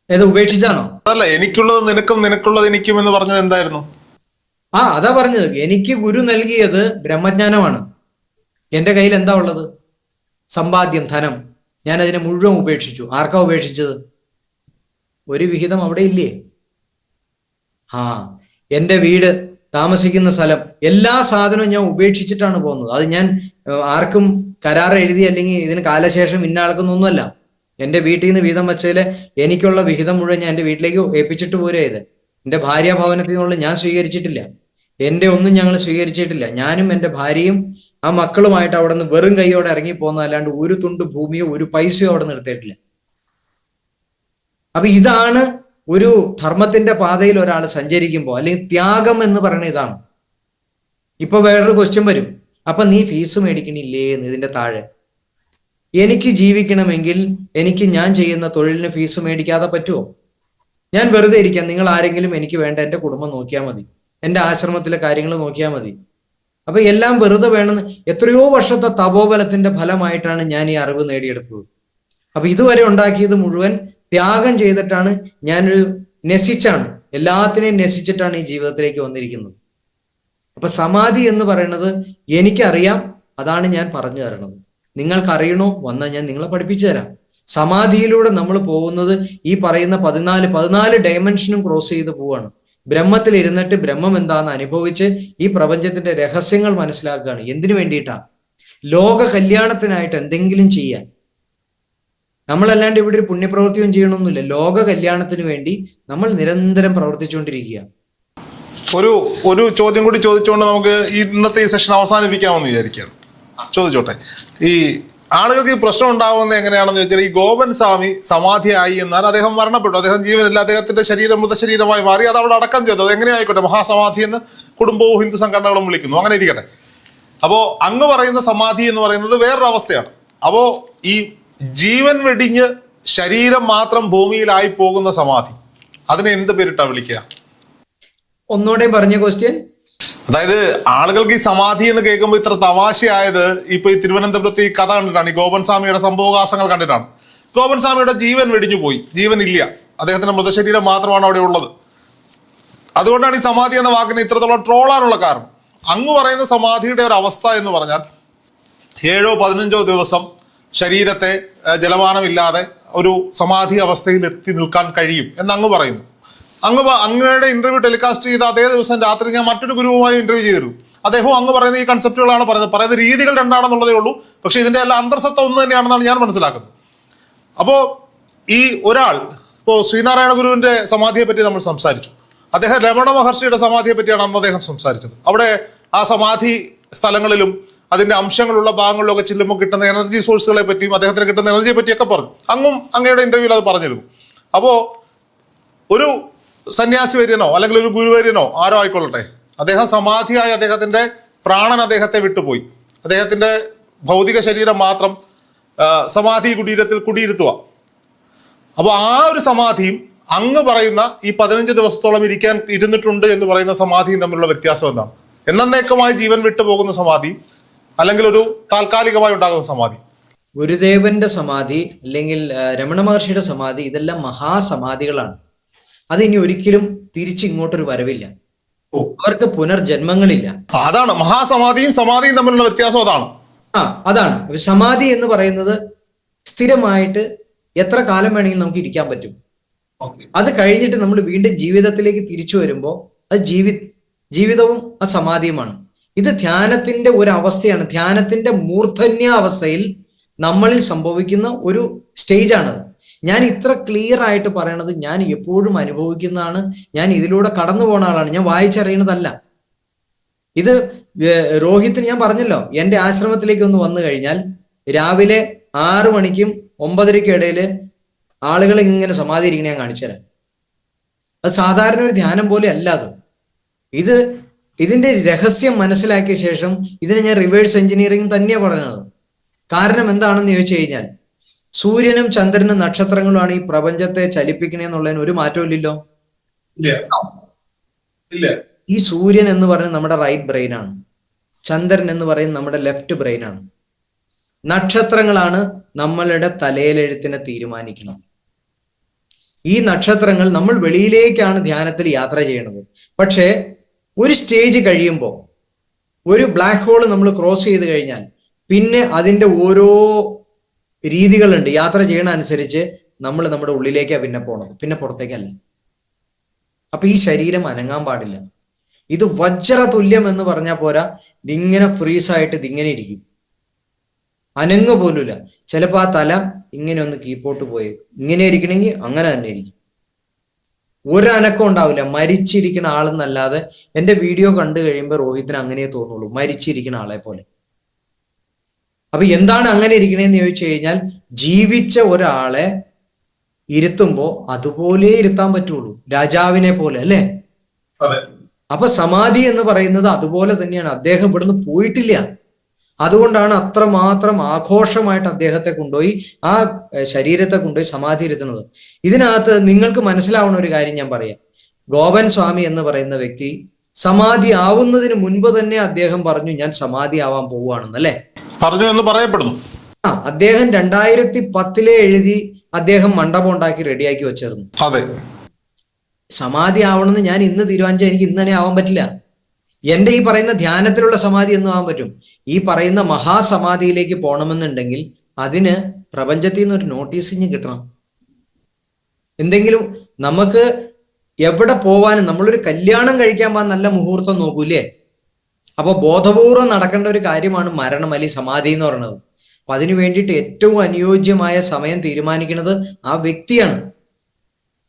ഏത് ഉപേക്ഷിച്ചാണോ? അതല്ല, എനിക്കുള്ളത് നിനക്കും, നിനക്കുള്ളത് എനിക്കും എന്ന് പറഞ്ഞത് എന്തായിരുന്നു? അതാ പറഞ്ഞത്. എനിക്ക് ഗുരു നൽകിയത് ബ്രഹ്മജ്ഞാനമാണ്. എന്റെ കയ്യിൽ എന്താ ഉള്ളത്? സമ്പാദ്യം, ധനം. ഞാൻ അതിനെ മുഴുവൻ ഉപേക്ഷിച്ചു. ആർക്കാ ഉപേക്ഷിച്ചത്? ഒരു വിഹിതം അവിടെ ഇല്ലേ? എന്റെ വീട്, താമസിക്കുന്ന സ്ഥലം, എല്ലാ സാധനവും ഞാൻ ഉപേക്ഷിച്ചിട്ടാണ് പോകുന്നത്. അത് ഞാൻ ആർക്കും കരാർ എഴുതി അല്ലെങ്കിൽ ഇതിന് കാലശേഷം ഇന്ന ആൾക്കൊന്നൊന്നുമല്ല. എന്റെ വീട്ടിൽ നിന്ന് വീതം വെച്ചതിൽ എനിക്കുള്ള വിഹിതം മുഴുവൻ ഞാൻ എൻ്റെ വീട്ടിലേക്ക് ഏൽപ്പിച്ചിട്ട് പോരാ. ഇത് എൻ്റെ ഭാര്യാഭവനത്തിൽ നിന്നുള്ള ഞാൻ സ്വീകരിച്ചിട്ടില്ല. എൻ്റെ ഒന്നും ഞങ്ങൾ സ്വീകരിച്ചിട്ടില്ല. ഞാനും എൻ്റെ ഭാര്യയും ആ മക്കളുമായിട്ട് അവിടെ നിന്ന് വെറും കൈയോടെ ഇറങ്ങി പോകുന്നതല്ലാണ്ട് ഒരു തുണ്ട് ഭൂമിയോ ഒരു പൈസയോ അവിടെ നിർത്തിയിട്ടില്ല. അപ്പൊ ഇതാണ് ഒരു ധർമ്മത്തിന്റെ പാതയിൽ ഒരാൾ സഞ്ചരിക്കുമ്പോൾ, അല്ലെങ്കിൽ ത്യാഗം എന്ന് പറയുന്നത് ഇതാണ്. ഇപ്പൊ വേറൊരു ക്വസ്റ്റ്യൻ വരും, അപ്പൊ നീ ഫീസ് മേടിക്കണില്ലേ എന്ന്. ഇതിന്റെ താഴെ, എനിക്ക് ജീവിക്കണമെങ്കിൽ എനിക്ക് ഞാൻ ചെയ്യുന്ന തൊഴിലിന് ഫീസ് മേടിക്കാതെ പറ്റുമോ? ഞാൻ വെറുതെ ഇരിക്കാം, നിങ്ങൾ ആരെങ്കിലും എനിക്ക് വേണ്ട എൻ്റെ കുടുംബം നോക്കിയാൽ മതി, എൻ്റെ ആശ്രമത്തിലെ കാര്യങ്ങൾ നോക്കിയാൽ മതി. അപ്പൊ എല്ലാം വെറുതെ വേണമെന്ന്. എത്രയോ വർഷത്തെ തപോബലത്തിന്റെ ഫലമായിട്ടാണ് ഞാൻ ഈ അറിവ് നേടിയെടുത്തത്. അപ്പൊ ഇതുവരെ ഉണ്ടാക്കിയത് മുഴുവൻ ത്യാഗം ചെയ്തിട്ടാണ്. ഞാനൊരു നശിച്ചാണ്, എല്ലാത്തിനെയും നശിച്ചിട്ടാണ് ഈ ജീവിതത്തിലേക്ക് വന്നിരിക്കുന്നത്. അപ്പൊ സമാധി എന്ന് പറയുന്നത് എനിക്കറിയാം, അതാണ് ഞാൻ പറഞ്ഞു തരണത്. നിങ്ങൾക്കറിയണോ? വന്നാൽ ഞാൻ നിങ്ങളെ പഠിപ്പിച്ചു തരാം. സമാധിയിലൂടെ നമ്മൾ പോകുന്നത് ഈ പറയുന്ന 14 ഡയമെൻഷനും ക്രോസ് ചെയ്ത് പോവാണ്. ബ്രഹ്മത്തിൽ ഇരുന്നിട്ട് ബ്രഹ്മം എന്താന്ന് അനുഭവിച്ച് ഈ പ്രപഞ്ചത്തിന്റെ രഹസ്യങ്ങൾ മനസ്സിലാക്കുകയാണ്. എന്തിനു വേണ്ടിയിട്ടാ? ലോക കല്യാണത്തിനായിട്ട് എന്തെങ്കിലും ചെയ്യാൻ. നമ്മളല്ലാണ്ട് ഇവിടെ ഒരു പുണ്യപ്രവൃത്തിയും ചെയ്യണമെന്നില്ല. ലോക കല്യാണത്തിന് വേണ്ടി നമ്മൾ നിരന്തരം പ്രവർത്തിച്ചുകൊണ്ടിരിക്കുക. ഒരു ചോദ്യം കൂടി ചോദിച്ചുകൊണ്ട് നമുക്ക് ഇന്നത്തെ ഈ സെഷൻ അവസാനിപ്പിക്കാമെന്ന് വിചാരിക്കുകയാണ്. ചോദിച്ചോട്ടെ. ഈ ആളുകൾക്ക് ഈ പ്രശ്നം ഉണ്ടാവുന്നത് എങ്ങനെയാണെന്ന് വെച്ചാൽ, ഈ ഗോപൻ സ്വാമി സമാധിയായി എന്നാൽ അദ്ദേഹം മരണപ്പെട്ടു, അദ്ദേഹം ജീവനില്ല, അദ്ദേഹത്തിന്റെ ശരീരം മൃതശരീരമായി മാറി, അത് അവിടെ അടക്കം ചെയ്തു. അത് എങ്ങനെയായിക്കോട്ടെ, മഹാസമാധി എന്ന് കുടുംബവും ഹിന്ദു സംഘടനകളും വിളിക്കുന്നു, അങ്ങനെ ഇരിക്കട്ടെ. അപ്പോ അങ്ങ് പറയുന്ന സമാധി എന്ന് പറയുന്നത് വേറൊരു അവസ്ഥയാണ്. അപ്പോ ഈ ജീവൻ വെടിഞ്ഞ് ശരീരം മാത്രം ഭൂമിയിലായി പോകുന്ന സമാധി, അതിനെ എന്ത് പേരിട്ടാ വിളിക്കുക? ഒന്നുകൂടെ പറഞ്ഞ ക്വസ്റ്റ്യൻ. അതായത് ആളുകൾക്ക് ഈ സമാധി എന്ന് കേൾക്കുമ്പോൾ ഇത്ര തമാശയായത് ഇപ്പൊ ഈ തിരുവനന്തപുരത്ത് ഈ കഥ കണ്ടിട്ടാണ്, ഈ ഗോപൻ സ്വാമിയുടെ സംഭവകാശങ്ങൾ കണ്ടിട്ടാണ്. ഗോപൻ സ്വാമിയുടെ ജീവൻ വെടിഞ്ഞു പോയി, ജീവൻ ഇല്ല, അദ്ദേഹത്തിന്റെ മൃതശരീരം മാത്രമാണ് അവിടെ ഉള്ളത്. അതുകൊണ്ടാണ് ഈ സമാധി എന്ന വാക്കിനെ ഇത്രത്തോളം ട്രോളാനുള്ള കാരണം. അങ്ങ് പറയുന്ന സമാധിയുടെ ഒരു അവസ്ഥ എന്ന് പറഞ്ഞാൽ 7 or 15 ദിവസം ശരീരത്തെ ജലപാനമില്ലാതെ ഒരു സമാധി അവസ്ഥയിൽ എത്തി നിൽക്കാൻ കഴിയും എന്ന് അങ്ങ് പറയുന്നു. അങ്ങയുടെ ഇന്റർവ്യൂ ടെലികാസ്റ്റ് ചെയ്ത അതേ ദിവസം രാത്രി ഞാൻ മറ്റൊരു ഗുരുവുമായി ഇന്റർവ്യൂ ചെയ്തിരുന്നു. അദ്ദേഹം അങ്ങ് പറയുന്ന ഈ കൺസെപ്റ്റുകളാണ് പറയുന്ന രീതികൾ രണ്ടാണെന്നുള്ളതേ ഉള്ളൂ, പക്ഷെ ഇതിന്റെ എല്ലാം അന്തർസത്ത ഒന്ന് തന്നെയാണെന്നാണ് ഞാൻ മനസ്സിലാക്കുന്നത്. അപ്പോൾ ഈ ഒരാൾ ഇപ്പോൾ ശ്രീനാരായണ ഗുരുവിന്റെ സമാധിയെ പറ്റി നമ്മൾ സംസാരിച്ചു. അദ്ദേഹം രമണ മഹർഷിയുടെ സമാധിയെ പറ്റിയാണ് അന്ന് അദ്ദേഹം സംസാരിച്ചത്. അവിടെ ആ സമാധി സ്ഥലങ്ങളിലും അതിന്റെ അംശങ്ങളുള്ള ഭാഗങ്ങളിലും ഒക്കെ ചെല്ലുമ്പോൾ കിട്ടുന്ന എനർജി സോഴ്സുകളെ പറ്റിയും അദ്ദേഹത്തിന് കിട്ടുന്ന എനർജിയെ പറ്റിയൊക്കെ പറഞ്ഞു. അങ്ങയുടെ ഇന്റർവ്യൂവിൽ അത് പറഞ്ഞിരുന്നു. അപ്പോൾ ഒരു സന്യാസി വര്യനോ അല്ലെങ്കിൽ ഒരു ഗുരുവര്യനോ ആരോ ആയിക്കൊള്ളട്ടെ, അദ്ദേഹം സമാധിയായി അദ്ദേഹത്തിന്റെ പ്രാണൻ അദ്ദേഹത്തെ വിട്ടുപോയി, അദ്ദേഹത്തിന്റെ ഭൗതിക ശരീരം മാത്രം സമാധി കുടീരത്തിൽ കുടിയിരുത്തുക. അപ്പോൾ ആ ഒരു സമാധിയും അങ്ങ് പറയുന്ന ഈ 15 ദിവസത്തോളം ഇരുന്നിട്ടുണ്ട് എന്ന് പറയുന്ന സമാധിയും തമ്മിലുള്ള വ്യത്യാസം എന്താണ്? എന്നേക്കമായി ജീവൻ വിട്ടുപോകുന്ന സമാധി അല്ലെങ്കിൽ ഒരു താൽക്കാലികമായി ഉണ്ടാകുന്ന സമാധി? ഗുരുദേവന്റെ സമാധി അല്ലെങ്കിൽ രമണ മഹർഷിയുടെ സമാധി, ഇതെല്ലാം മഹാസമാധികളാണ്. അത് ഇനി ഒരിക്കലും തിരിച്ചിങ്ങോട്ടൊരു വരവില്ല, അവർക്ക് പുനർജന്മങ്ങളില്ല. അതാണ് മഹാസമാധിയും സമാധിയും തമ്മിലുള്ള വ്യത്യാസം. അതാണ് സമാധി എന്ന് പറയുന്നത്. സ്ഥിരമായിട്ട് എത്ര കാലം വേണമെങ്കിലും നമുക്ക് ഇരിക്കാൻ പറ്റും. അത് കഴിഞ്ഞിട്ട് നമ്മൾ വീണ്ടും ജീവിതത്തിലേക്ക് തിരിച്ചു വരുമ്പോൾ അത് ജീവിതവും ആ സമാധിയുമാണ്. ഇത് ധ്യാനത്തിന്റെ ഒരു അവസ്ഥയാണ്. ധ്യാനത്തിന്റെ മൂർധന്യ അവസ്ഥയിൽ നമ്മളിൽ സംഭവിക്കുന്ന ഒരു സ്റ്റേജാണത്. ഞാൻ ഇത്ര ക്ലിയർ ആയിട്ട് പറയണത് ഞാൻ എപ്പോഴും അനുഭവിക്കുന്നതാണ്. ഞാൻ ഇതിലൂടെ കടന്നു പോണ ആളാണ്, ഞാൻ വായിച്ചറിയണതല്ല. ഇത് രോഹിത്തിന് ഞാൻ പറഞ്ഞല്ലോ, എൻ്റെ ആശ്രമത്തിലേക്ക് ഒന്ന് വന്നു കഴിഞ്ഞാൽ രാവിലെ 6 മണിക്കും 9:30ക്കും ഇടയിൽ ആളുകൾ ഇങ്ങനെ സമാധി ഇരിക്കണ ഞാൻ കാണിച്ചു തരാം. അത് സാധാരണ ഒരു ധ്യാനം പോലെ അല്ല അത്. ഇതിന്റെ രഹസ്യം മനസ്സിലാക്കിയ ശേഷം ഇതിനെ ഞാൻ റിവേഴ്സ് എഞ്ചിനീയറിംഗ് തന്നെയാണ് പറയുന്നത്. കാരണം എന്താണെന്ന് ചോദിച്ചു കഴിഞ്ഞാൽ, സൂര്യനും ചന്ദ്രനും നക്ഷത്രങ്ങളുമാണ് ഈ പ്രപഞ്ചത്തെ ചലിപ്പിക്കണേന്നുള്ളതിന് ഒരു മാറ്റവും ഇല്ലല്ലോ. ഈ സൂര്യൻ എന്ന് പറയുന്നത് നമ്മുടെ റൈറ്റ് ബ്രെയിൻ ആണ്, ചന്ദ്രൻ എന്ന് പറയുന്നത് നമ്മുടെ ലെഫ്റ്റ് ബ്രെയിൻ ആണ്. നക്ഷത്രങ്ങളാണ് നമ്മളുടെ തലയിലെഴുത്തിനെ തീരുമാനിക്കണം. ഈ നക്ഷത്രങ്ങൾ നമ്മൾ വെളിയിലേക്കാണ് ധ്യാനത്തിൽ യാത്ര ചെയ്യണത്. പക്ഷേ ഒരു സ്റ്റേജ് കഴിയുമ്പോൾ, ഒരു ബ്ലാക്ക് ഹോൾ നമ്മൾ ക്രോസ് ചെയ്ത് കഴിഞ്ഞാൽ പിന്നെ അതിൻ്റെ ഓരോ രീതികളുണ്ട്. യാത്ര ചെയ്യണ അനുസരിച്ച് നമ്മൾ നമ്മുടെ ഉള്ളിലേക്കാണ് പിന്നെ പോണത്, പിന്നെ പുറത്തേക്കല്ല. അപ്പൊ ഈ ശരീരം അനങ്ങാൻ പാടില്ല. ഇത് വജ്ര തുല്യം എന്ന് പറഞ്ഞാൽ പോരാ, ഇതിങ്ങനെ ഫ്രീസായിട്ട് ഇതിങ്ങനെ ഇരിക്കും, അനങ്ങ് പോലുമില്ല. ചിലപ്പോൾ ആ തല ഇങ്ങനെ ഒന്ന് കീപ്പോട്ട് പോയി ഇങ്ങനെ ഇരിക്കണമെങ്കിൽ അങ്ങനെ തന്നെ ഇരിക്കും, ഒരനക്കം ഉണ്ടാവില്ല. മരിച്ചിരിക്കുന്ന ആളെന്നല്ലാതെ എൻ്റെ വീഡിയോ കണ്ടു കഴിയുമ്പോൾ രോഹിത്തിന് അങ്ങനെ തോന്നുള്ളൂ, മരിച്ചിരിക്കുന്ന ആളെ പോലെ. അപ്പൊ എന്താണ് അങ്ങനെ ഇരിക്കണേന്ന് ചോദിച്ചു കഴിഞ്ഞാൽ, ജീവിച്ച ഒരാളെ ഇരുത്തുമ്പോൾ അതുപോലെ ഇരുത്താൻ പറ്റുള്ളൂ, രാജാവിനെ പോലെ, അല്ലേ? അപ്പൊ സമാധി എന്ന് പറയുന്നത് അതുപോലെ തന്നെയാണ്. അദ്ദേഹം ഇവിടുന്ന് പോയിട്ടില്ല. അതുകൊണ്ടാണ് അത്രമാത്രം ആഘോഷമായിട്ട് അദ്ദേഹത്തെ കൊണ്ടുപോയി, ആ ശരീരത്തെ കൊണ്ടുപോയി സമാധി ഇരുത്തുന്നത്. ഇതിനകത്ത് നിങ്ങൾക്ക് മനസ്സിലാവുന്ന ഒരു കാര്യം ഞാൻ പറയാം. ഗോപൻ സ്വാമി എന്ന് പറയുന്ന വ്യക്തി സമാധി ആവുന്നതിന് മുൻപ് തന്നെ അദ്ദേഹം പറഞ്ഞു, ഞാൻ സമാധി ആവാൻ പോവുകയാണെന്നല്ലേ പറഞ്ഞു എന്ന് പറയപ്പെടുന്നു. അദ്ദേഹം 2010 എഴുതി അദ്ദേഹം മണ്ഡപം ഉണ്ടാക്കി റെഡിയാക്കി വെച്ചിരുന്നു. അതെ, സമാധി ആവണമെന്ന് ഞാൻ ഇന്ന് തീരുമാനിച്ചാൽ എനിക്ക് ഇന്ന് തന്നെ ആവാൻ പറ്റില്ല. എന്റെ ഈ പറയുന്ന ധ്യാനത്തിലുള്ള സമാധി എന്നും ആവാൻ പറ്റും. ഈ പറയുന്ന മഹാസമാധിയിലേക്ക് പോകണമെന്നുണ്ടെങ്കിൽ അതിന് പ്രപഞ്ചത്തിൽ നിന്ന് ഒരു നോട്ടീസിങ് കിട്ടണം. എന്തെങ്കിലും നമുക്ക് എവിടെ പോവാനും, നമ്മളൊരു കല്യാണം കഴിക്കാൻ പോകാൻ നല്ല മുഹൂർത്തം നോക്കൂലേ? അപ്പൊ ബോധപൂർവം നടക്കേണ്ട ഒരു കാര്യമാണ് മരണം അല്ലെങ്കിൽ സമാധി എന്ന് പറയുന്നത്. അപ്പൊ അതിനു വേണ്ടിയിട്ട് ഏറ്റവും അനുയോജ്യമായ സമയം തീരുമാനിക്കുന്നത് ആ വ്യക്തിയാണ്.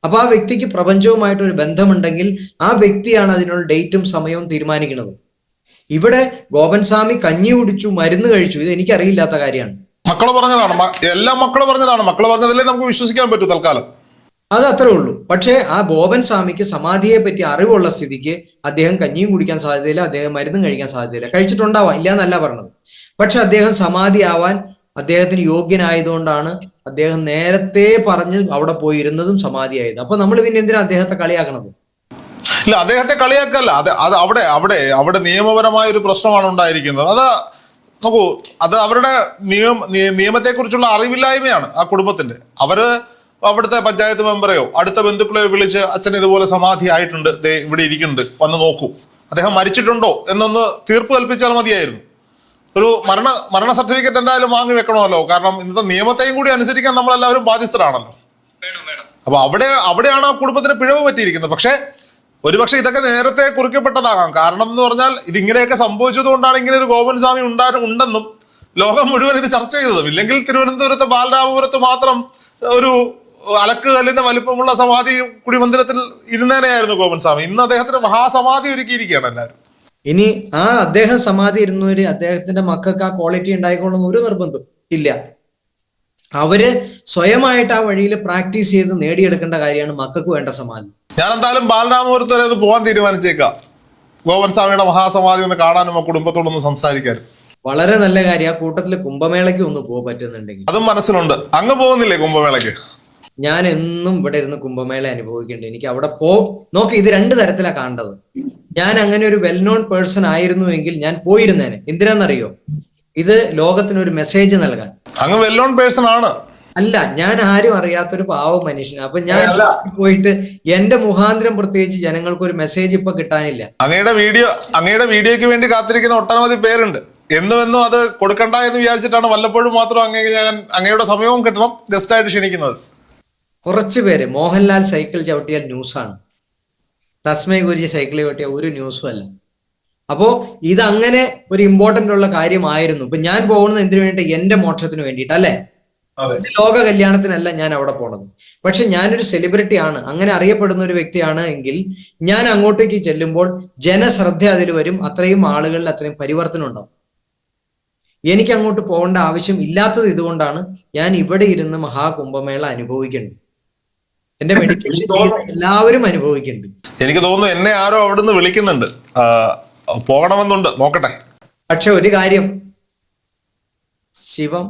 അപ്പൊ ആ വ്യക്തിക്ക് പ്രപഞ്ചവുമായിട്ട് ഒരു ബന്ധമുണ്ടെങ്കിൽ ആ വ്യക്തിയാണ് അതിനുള്ള ഡേറ്റും സമയവും തീരുമാനിക്കുന്നത്. ഇവിടെ ഗോപൻ സ്വാമി കഞ്ഞി കുടിച്ചു, മരുന്ന് കഴിച്ചു, ഇത് എനിക്കറിയില്ലാത്ത കാര്യമാണ്. മക്കള് പറഞ്ഞതാണ്, എല്ലാം മക്കള് പറഞ്ഞതല്ലേ നമുക്ക് വിശ്വസിക്കാൻ പറ്റൂ തൽക്കാലം. അത് അത്രേ ഉള്ളൂ. പക്ഷേ ആ ഗോപൻ സ്വാമിക്ക് സമാധിയെ പറ്റി അറിവുള്ള സ്ഥിതിക്ക് അദ്ദേഹം കഞ്ഞിയും കുടിക്കാൻ സാധ്യതയില്ല, അദ്ദേഹം മരുന്നും കഴിക്കാൻ സാധ്യതയില്ല. കഴിച്ചിട്ടുണ്ടാവാം, ഇല്ല എന്നല്ല പറഞ്ഞത്. പക്ഷെ അദ്ദേഹം സമാധി ആവാൻ അദ്ദേഹത്തിന് യോഗ്യനായതുകൊണ്ടാണ് അദ്ദേഹം നേരത്തെ പറഞ്ഞ് അവിടെ പോയിരുന്നതും സമാധിയായത്. അപ്പൊ നമ്മൾ പിന്നെ എന്തിനാ അദ്ദേഹത്തെ കളിയാക്കണത്? ഇല്ല, അദ്ദേഹത്തെ കളിയാക്കല്ല. അത് അവിടെ നിയമപരമായ ഒരു പ്രശ്നമാണ് ഉണ്ടായിരിക്കുന്നത്. അത് നോക്കൂ, അത് അവരുടെ നിയമത്തെക്കുറിച്ചുള്ള അറിവില്ലായ്മയാണ് ആ കുടുംബത്തിന്റെ. അവര് അവിടുത്തെ പഞ്ചായത്ത് മെമ്പറെയോ അടുത്ത ബന്ധുക്കളെയോ വിളിച്ച് അച്ഛൻ ഇതുപോലെ സമാധി ആയിട്ടുണ്ട്, ദേ ഇവിടെ ഇരിക്കുന്നുണ്ട്, വന്ന് നോക്കൂ, അദ്ദേഹം മരിച്ചിട്ടുണ്ടോ എന്നൊന്ന് തീർപ്പ് കൽപ്പിച്ചാൽ മതിയായിരുന്നു. ഒരു മരണ സർട്ടിഫിക്കറ്റ് എന്തായാലും വാങ്ങി വെക്കണമല്ലോ. കാരണം ഇന്നത്തെ നിയമത്തെയും കൂടി അനുസരിക്കാൻ നമ്മളെല്ലാവരും ബാധ്യസ്ഥരാണല്ലോ. അപ്പൊ അവിടെയാണ് ആ കുടുംബത്തിന് പിഴവ് പറ്റിയിരിക്കുന്നത്. പക്ഷേ ഒരുപക്ഷെ ഇതൊക്കെ നേരത്തെ കുറിക്കപ്പെട്ടതാകാം. കാരണം എന്ന് പറഞ്ഞാൽ ഇതിങ്ങനെയൊക്കെ സംഭവിച്ചത് കൊണ്ടാണ് ഇങ്ങനെ ഒരു ഗോപൻ സ്വാമി ഉണ്ടെന്നും ലോകം മുഴുവൻ ഇത് ചർച്ച ചെയ്തതും. ഇല്ലെങ്കിൽ തിരുവനന്തപുരത്ത് ബാലരാമപുരത്ത് മാത്രം ഒരു അലക്ക് കല്ലിന്റെ വലിപ്പമുള്ള സമാധി കുടിമന്ദിരത്തിൽ ഇരുന്നേനെയായിരുന്നു ഗോപൻ സ്വാമി. ഇന്ന് അദ്ദേഹത്തിന് മഹാസമാധി ഒരുക്കിയിരിക്കുകയാണ് എല്ലാവരും. ഇനി അദ്ദേഹം സമാധി ഇരുന്നവര് അദ്ദേഹത്തിന്റെ മക്കൾക്ക് ആ ക്വാളിറ്റി ഉണ്ടായിക്കൊള്ളുന്ന ഒരു നിർബന്ധം ഇല്ല. അവര് സ്വയമായിട്ട് ആ വഴിയിൽ പ്രാക്ടീസ് ചെയ്ത് നേടിയെടുക്കേണ്ട കാര്യമാണ് മക്കൾക്ക് വേണ്ട സമാധി. ഞാൻ എന്തായാലും ബാലരാമപുരത്ത് വരെ ഒന്ന് പോകാൻ തീരുമാനിച്ചേക്കാം. ഗോപൻ സ്വാമിയുടെ മഹാസമാധി ഒന്ന് കാണാനും ആ കുടുംബത്തോടൊന്ന് സംസാരിക്കാനും. വളരെ നല്ല കാര്യം. ആ കൂട്ടത്തില് കുംഭമേളയ്ക്ക് ഒന്ന് പോകാൻ പറ്റുന്നുണ്ടെങ്കിൽ. അതും മനസ്സിലുണ്ട്. അങ്ങ് പോകുന്നില്ലേ കുംഭമേളയ്ക്ക്? ഞാൻ എന്നും ഇവിടെ ഇരുന്ന് കുംഭമേള അനുഭവിക്കേണ്ടത്. എനിക്ക് അവിടെ നോക്കി, ഇത് രണ്ട് തരത്തിലാണ് കാണേണ്ടത്. ഞാൻ അങ്ങനെ ഒരു വെൽ നോൺ പേഴ്സൺ ആയിരുന്നുവെങ്കിൽ ഞാൻ പോയിരുന്നേനെ. എന്തിനാന്നറിയോ? ഇത് ലോകത്തിന് ഒരു മെസ്സേജ് നൽകാൻ. അങ്ങ് വെൽ നോൺ പേഴ്സൺ ആണ്. അല്ല, ഞാൻ ആരും അറിയാത്തൊരു പാവ മനുഷ്യനാണ്. അപ്പൊ ഞാൻ പോയിട്ട് എന്റെ മുഖാന്തരം പ്രത്യേകിച്ച് ജനങ്ങൾക്ക് ഒരു മെസ്സേജ് ഇപ്പൊ കിട്ടാനില്ല. അങ്ങയുടെ വീഡിയോയ്ക്ക് വേണ്ടി കാത്തിരിക്കുന്ന ഒട്ടനവധി പേരുണ്ട്. എന്നും അത് കൊടുക്കണ്ട എന്ന് വിചാരിച്ചിട്ടാണ് വല്ലപ്പോഴും മാത്രം അങ്ങയുടെ സമയവും കിട്ടണം ഗസ്റ്റായിട്ട് ക്ഷണിക്കുന്നത്. കുറച്ചു പേര് മോഹൻലാൽ സൈക്കിൾ ചവിട്ടിയാൽ ന്യൂസാണ്, തസ്മൈ ഗുരുജി സൈക്കിൾ ചവിട്ടിയ ഒരു ന്യൂസും അല്ല. അപ്പോ ഇതങ്ങനെ ഒരു ഇമ്പോർട്ടന്റ് ഉള്ള കാര്യമായിരുന്നു. ഇപ്പൊ ഞാൻ പോകുന്നത് എന്തിനു വേണ്ടി? എന്റെ മോക്ഷത്തിന് വേണ്ടിയിട്ട് അല്ലേ? ലോക കല്യാണത്തിനല്ല ഞാൻ അവിടെ പോണത്. പക്ഷെ ഞാനൊരു സെലിബ്രിറ്റി ആണ്, അങ്ങനെ അറിയപ്പെടുന്ന ഒരു വ്യക്തിയാണ് എങ്കിൽ ഞാൻ അങ്ങോട്ടേക്ക് ചെല്ലുമ്പോൾ ജനശ്രദ്ധ അതിൽ വരും. അത്രയും ആളുകളിൽ അത്രയും പരിവർത്തനം ഉണ്ടാവും. എനിക്ക് അങ്ങോട്ട് പോകേണ്ട ആവശ്യം ഇല്ലാത്തത് ഇതുകൊണ്ടാണ് ഞാൻ ഇവിടെ ഇരുന്ന് മഹാകുംഭമേള അനുഭവിക്കുന്നുണ്ട്. എന്റെ മെഡിക്കൽ എല്ലാവരും അനുഭവിക്കുന്നുണ്ട്. എനിക്ക് തോന്നുന്നു എന്നെ ആരോ അവിടുന്ന് വിളിക്കുന്നുണ്ട്, പോകണമെന്നുണ്ട്, നോക്കട്ടെ. പക്ഷെ ഒരു കാര്യം, ശിവം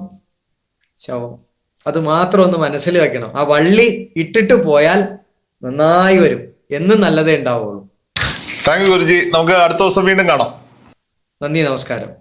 ശവം, അത് മാത്രം ഒന്ന് മനസ്സിൽ വെക്കണം. ആ വള്ളി ഇട്ടിട്ട് പോയാൽ നന്നായി വരും, എന്നും നല്ലതേ ഉണ്ടാവുള്ളൂ. Thank you Guruji. നമുക്ക് അടുത്ത ദിവസം വീണ്ടും കാണാം. നന്ദി, നമസ്കാരം.